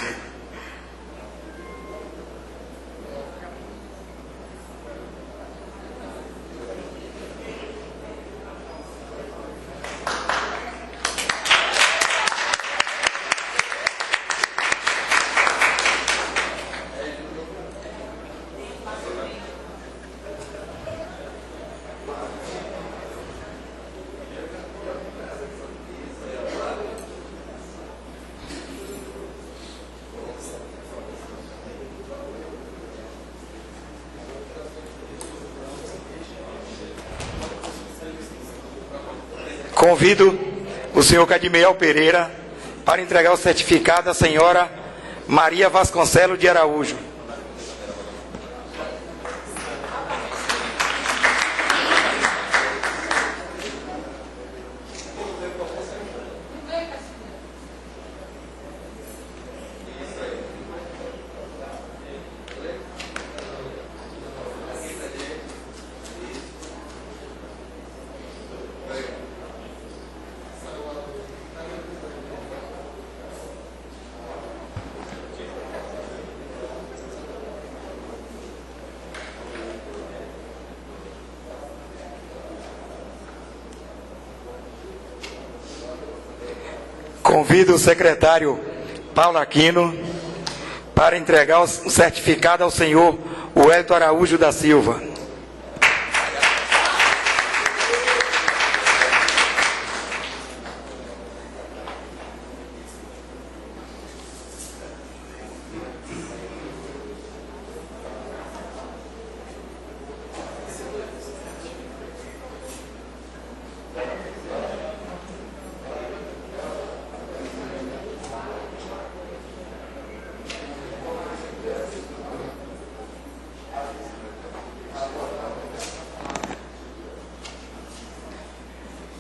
Convido o senhor Cadmiel Pereira para entregar o certificado à senhora Maria Vasconcelos de Araújo. Convido o secretário Paulo Aquino para entregar o certificado ao senhor Wellington Araújo da Silva.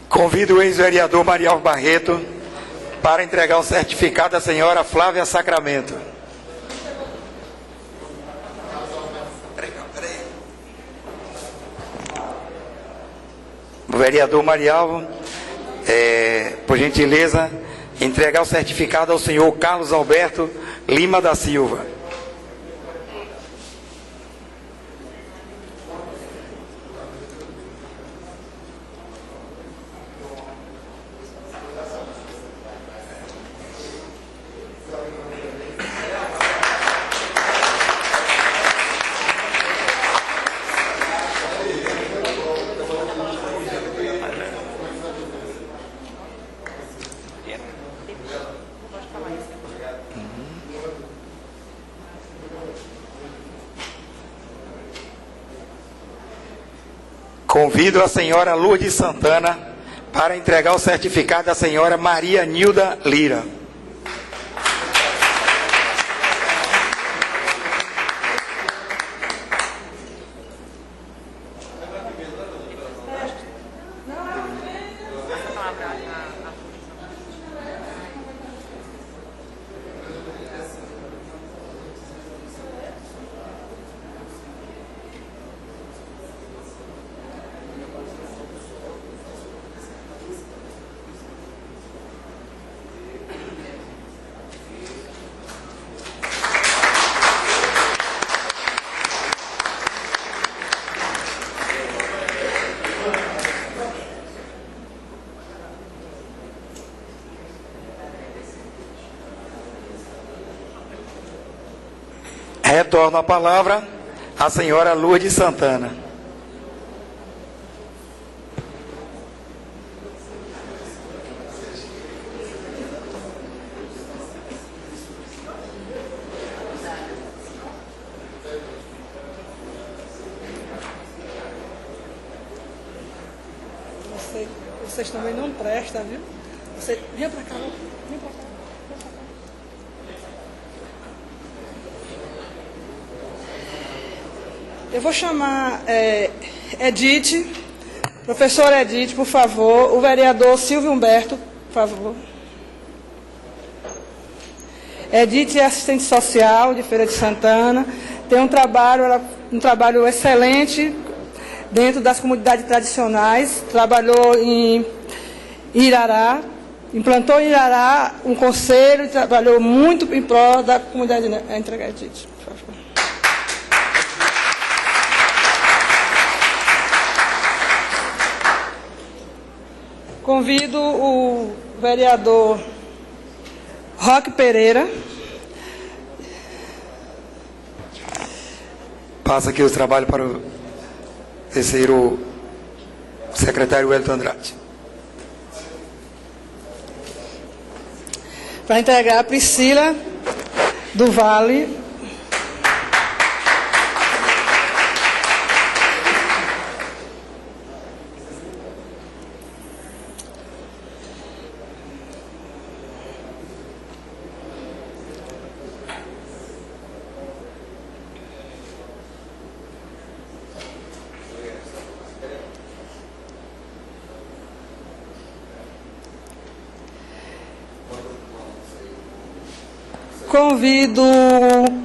Convido o ex-vereador Marialvo Barreto para entregar o certificado à senhora Flávia Sacramento. O vereador Marialvo, por gentileza, entregar o certificado ao senhor Carlos Alberto Lima da Silva. Convido a senhora Lourdes Santana para entregar o certificado à senhora Maria Nilda Lira. Retorno a palavra à senhora Lourdes Santana. Vocês também não prestam, viu? Você, vem pra cá, vem pra cá. Eu vou chamar Edith, professora Edith, por favor, o vereador Silvio Humberto, por favor. Edith é assistente social de Feira de Santana, tem um trabalho excelente dentro das comunidades tradicionais, trabalhou em Irará, implantou em Irará um conselho e trabalhou muito em prol da comunidade. Entregar Edith, por favor. Convido o vereador Roque Pereira. Passa aqui o trabalho para o terceiro secretário Wellington Andrade. Para entregar a Priscila do Vale. Convido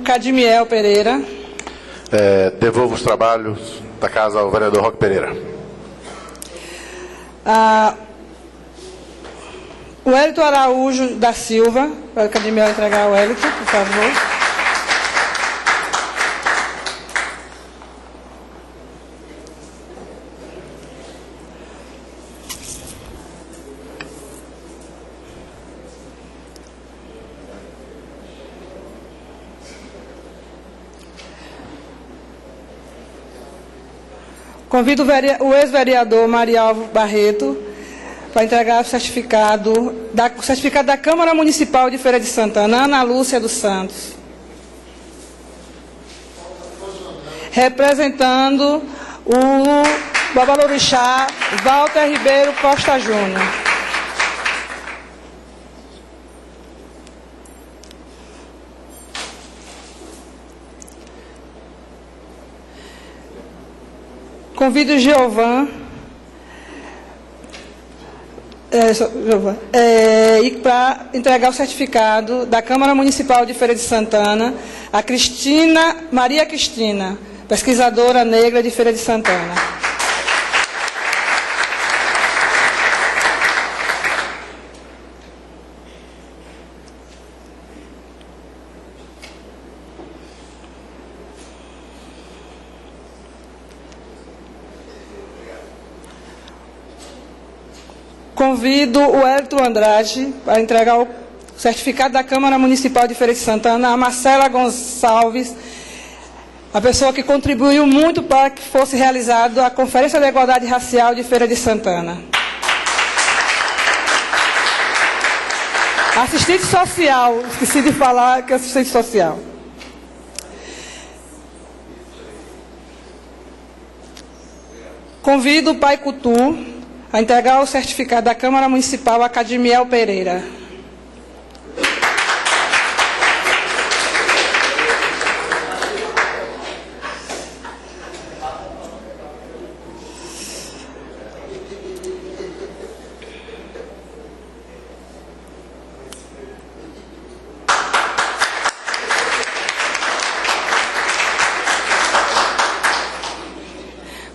Cadmiel Pereira. Devolvo os trabalhos da casa ao vereador Roque Pereira. O Wellington Araújo da Silva, para o Cadmiel entregar ao Wellington, por favor. Convido o ex-vereador Marialvo Barreto para entregar o certificado da Câmara Municipal de Feira de Santana, Ana Lúcia dos Santos. Representando o Babalorixá, Walter Ribeiro Costa Júnior. Convido o Giovan para entregar o certificado da Câmara Municipal de Feira de Santana a Maria Cristina, pesquisadora negra de Feira de Santana. Convido o Hélito Andrade para entregar o certificado da Câmara Municipal de Feira de Santana a Marcela Gonçalves, a pessoa que contribuiu muito para que fosse realizada a Conferência da Igualdade Racial de Feira de Santana. Assistente social, esqueci de falar que é assistente social. Convido o Pai Cutu a entregar o certificado da Câmara Municipal a Cadmiel Pereira.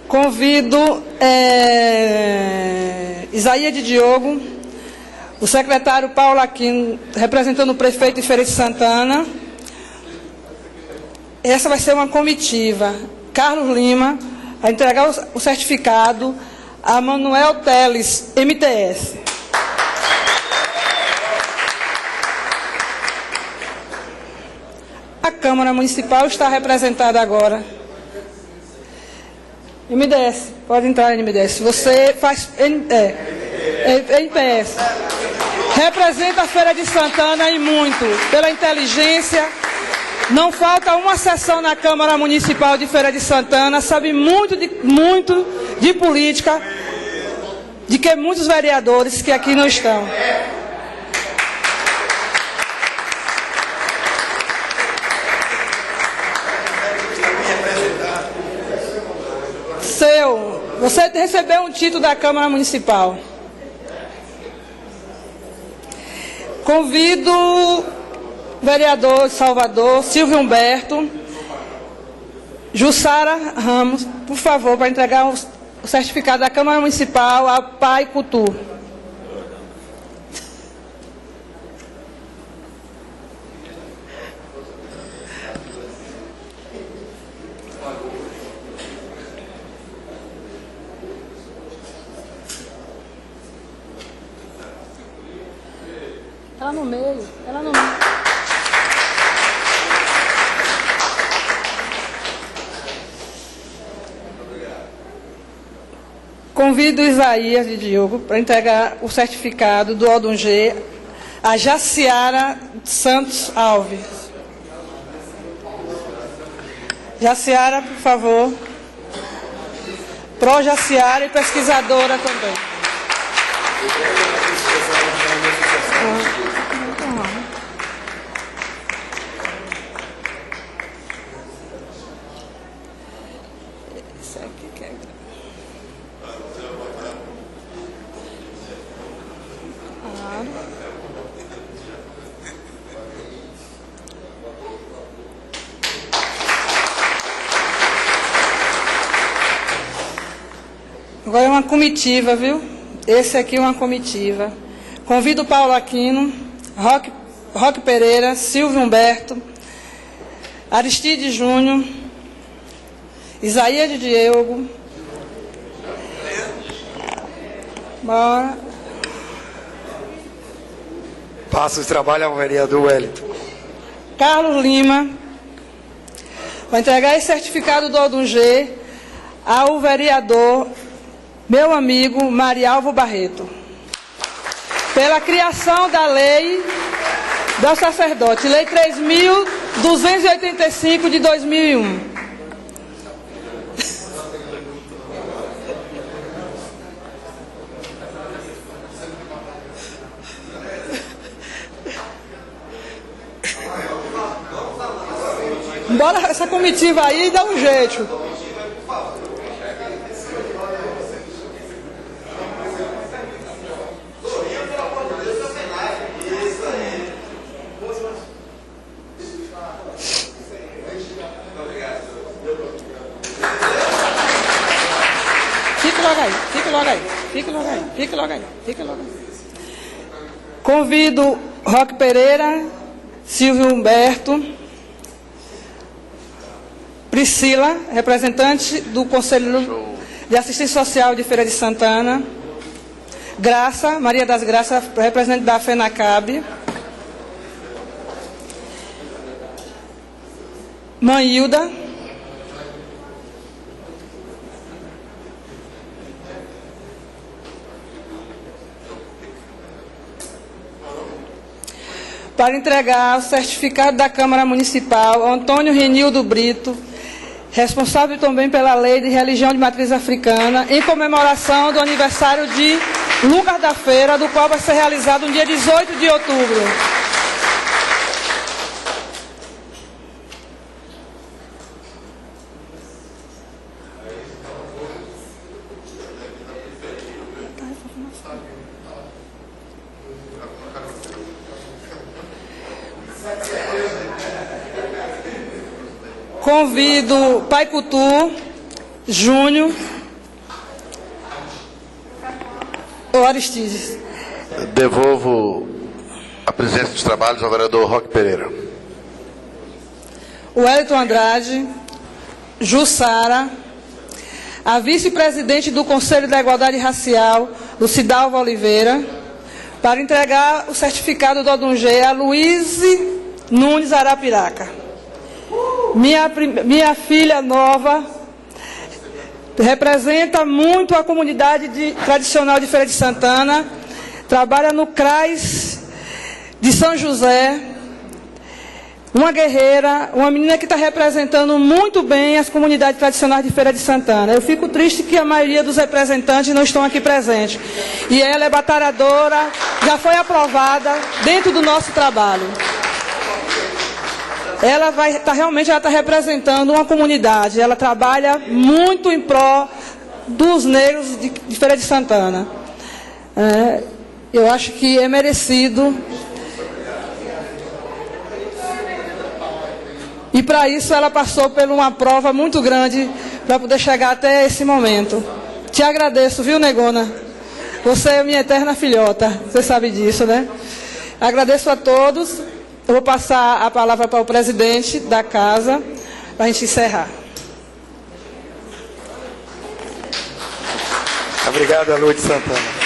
Convido Isaías de Diogo, o secretário Paulo Aquino, representando o prefeito de Feira de Santana. Essa vai ser uma comitiva. Carlos Lima, a entregar o certificado a Manuel Teles, MTS. A Câmara Municipal está representada agora. MDS, pode entrar em MDS. Você faz NPS. Representa a Feira de Santana e muito, pela inteligência. Não falta uma sessão na Câmara Municipal de Feira de Santana, sabe muito de política, de que muitos vereadores que aqui não estão. Você recebeu um título da Câmara Municipal. Convido o vereador de Salvador, Silvio Humberto, Jussara Ramos, por favor, para entregar o certificado da Câmara Municipal a Pai Cutu. Ela no meio, ela no meio. Convido o Isaías de Diogo para entregar o certificado do Odungê a Jaciara Santos Alves. Jaciara, por favor. Pró Jaciara e pesquisadora também. Esse aqui que é grande. Agora é uma comitiva, viu? Esse aqui é uma comitiva. Convido o Paulo Aquino, Roque Pereira, Silvio Humberto, Aristide Júnior, Isaías de Diogo. Bora. Passa o trabalho ao vereador Wellington. Carlos Lima. Vai entregar esse certificado do Odungê ao vereador, meu amigo Marialvo Barreto, pela criação da lei do sacerdote, Lei 3.285 de 2001. Bora essa comitiva aí e dá um jeito. Fique logo aí, fique logo aí, fique logo aí, fique logo aí, fique logo aí. Convido Roque Pereira, Silvio Humberto, Priscila, representante do Conselho de Assistência Social de Feira de Santana, Graça, Maria das Graças, representante da FENACAB, Manhilda, para entregar o certificado da Câmara Municipal, Antônio Renildo Brito, responsável também pela Lei de Religião de Matriz Africana, em comemoração do aniversário de Lucas da Feira, do qual vai ser realizado no dia 18 de outubro. Convido Pai Coutu, Júnior, ou Aristides. Devolvo a presidência dos trabalhos ao vereador Roque Pereira. Wellington Andrade, Jussara, a vice-presidente do Conselho da Igualdade Racial, Lucidalva Oliveira, para entregar o certificado do Odungê a Luiz Nunes Arapiraca. Minha filha nova representa muito a comunidade tradicional de Feira de Santana, trabalha no CRAS de São José, uma guerreira, uma menina que está representando muito bem as comunidades tradicionais de Feira de Santana. Eu fico triste que a maioria dos representantes não estão aqui presentes. E ela é batalhadora, já foi aprovada dentro do nosso trabalho. Ela realmente está representando uma comunidade, ela trabalha muito em prol dos negros de Feira de Santana. Eu acho que é merecido. E para isso ela passou por uma prova muito grande para poder chegar até esse momento. Te agradeço, viu, negona? Você é minha eterna filhota, você sabe disso, né? Agradeço a todos. Eu vou passar a palavra para o presidente da casa, para a gente encerrar. Obrigado, Lourdes Santana.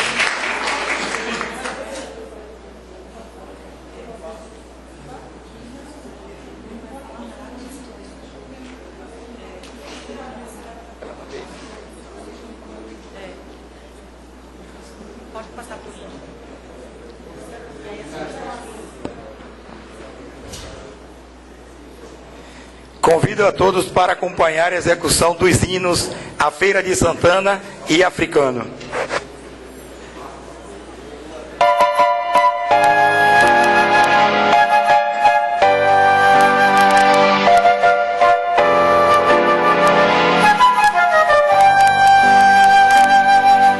Convido a todos para acompanhar a execução dos hinos à Feira de Santana e Africano.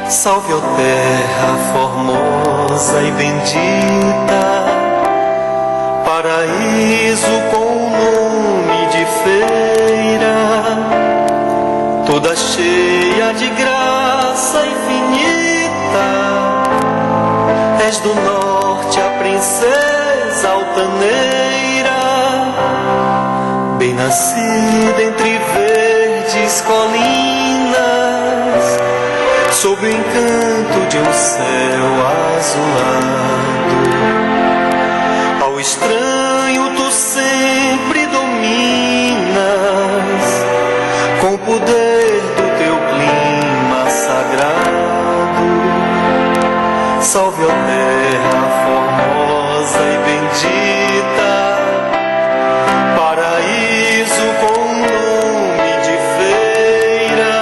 Salve, ó terra formosa e bendita, paraíso com o nome de feira, toda cheia de graça infinita. És do norte a princesa altaneira, bem nascida entre verdes colinas, sob o encanto de um céu azulado. Ao estranho tu sempre dominas, com o poder do teu terra formosa e bendita, paraíso com nome de feira,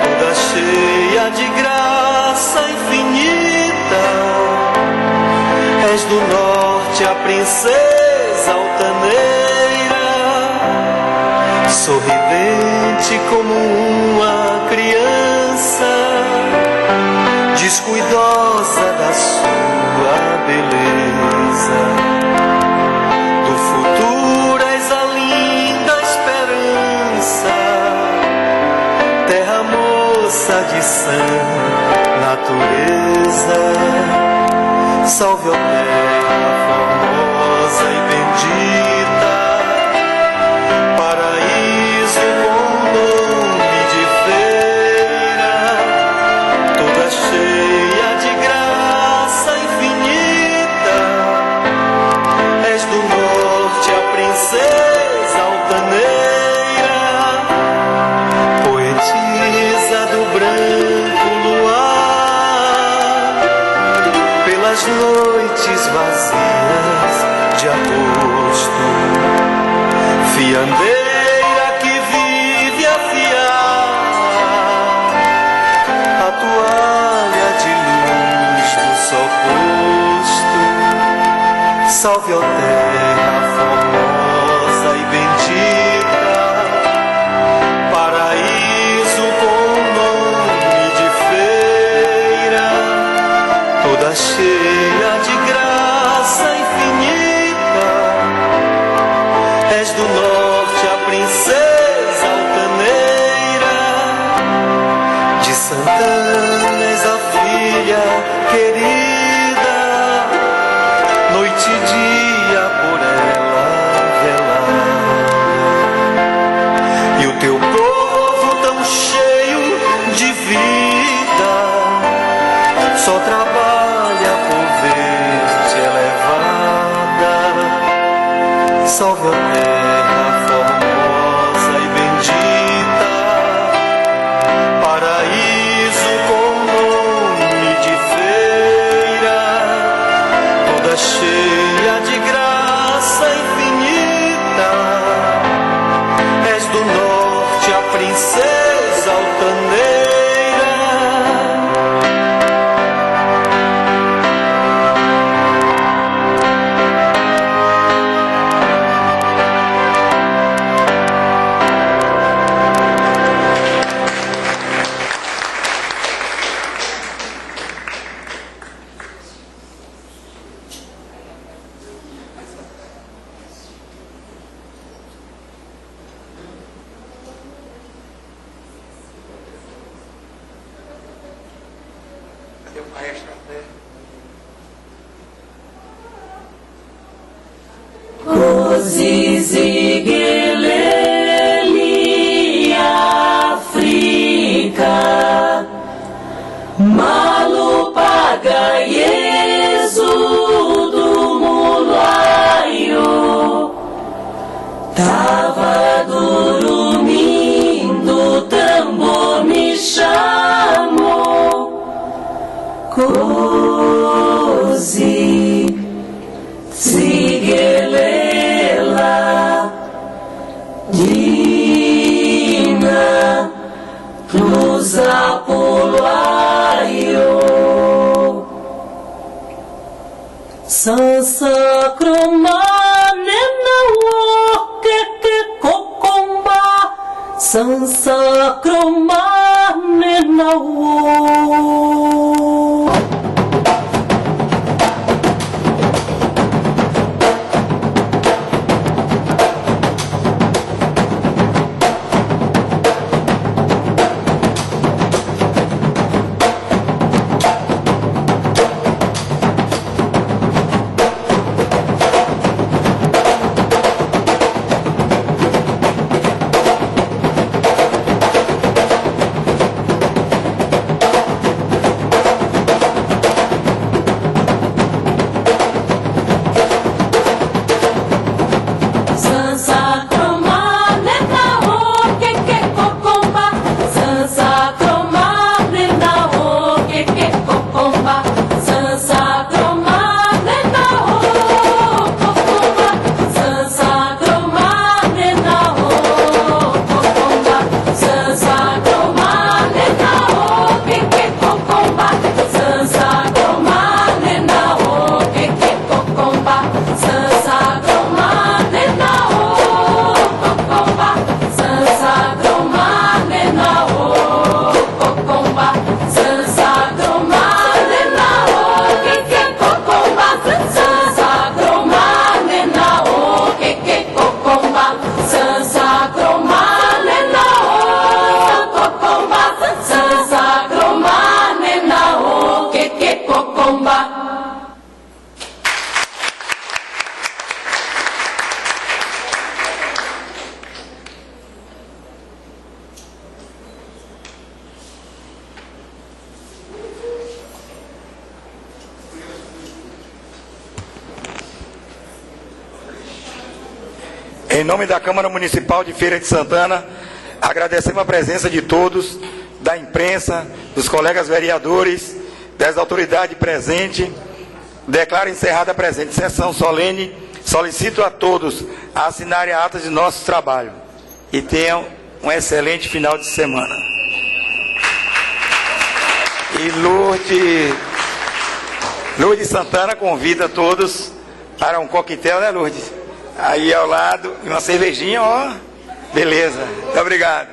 toda cheia de graça infinita. És do norte a princesa altaneira, sorridente como uma criança, descuidosa da sua beleza. Do futuro és a linda esperança, terra moça de sã natureza. Salve, ó terra formosa e bendita, paraíso com nome de feira, toda cheia de graça infinita. És do norte a princesa altaneira, poetisa do branco luar, pelas noites vazias de agosto, fiandeira que vive a fiar a toalha de luz do sol posto. Salve, ó terra formosa e bendita, paraíso com nome de feira, toda cheia de graça infinita. És do norte a princesa altaneira, de Santana és a filha querida, noite e dia por ela velada. E o teu povo tão cheio de vida só trabalha por ver-te elevada. Salve, ó terra formosa e bendita, paraíso com nome de feira, toda cheia de graça infinita. És do norte a princesa altaneira. Zizigeleli Africa, Malupaga Yesu do Mulaio, tava dormindo, tambor me chamou, cozi Zigelela Dina Cruza Pulaio Sansa Cromane na Woke Kokomba Sansa Cromane na Woke. Em nome da Câmara Municipal de Feira de Santana, agradecemos a presença de todos, da imprensa, dos colegas vereadores, das autoridades presentes. Declaro encerrada a presente sessão solene. Solicito a todos a assinarem a ata de nosso trabalho. E tenham um excelente final de semana. E Lourdes Santana convida todos para um coquetel, né, Lourdes? Aí ao lado, e uma cervejinha, ó. Beleza. Muito obrigado.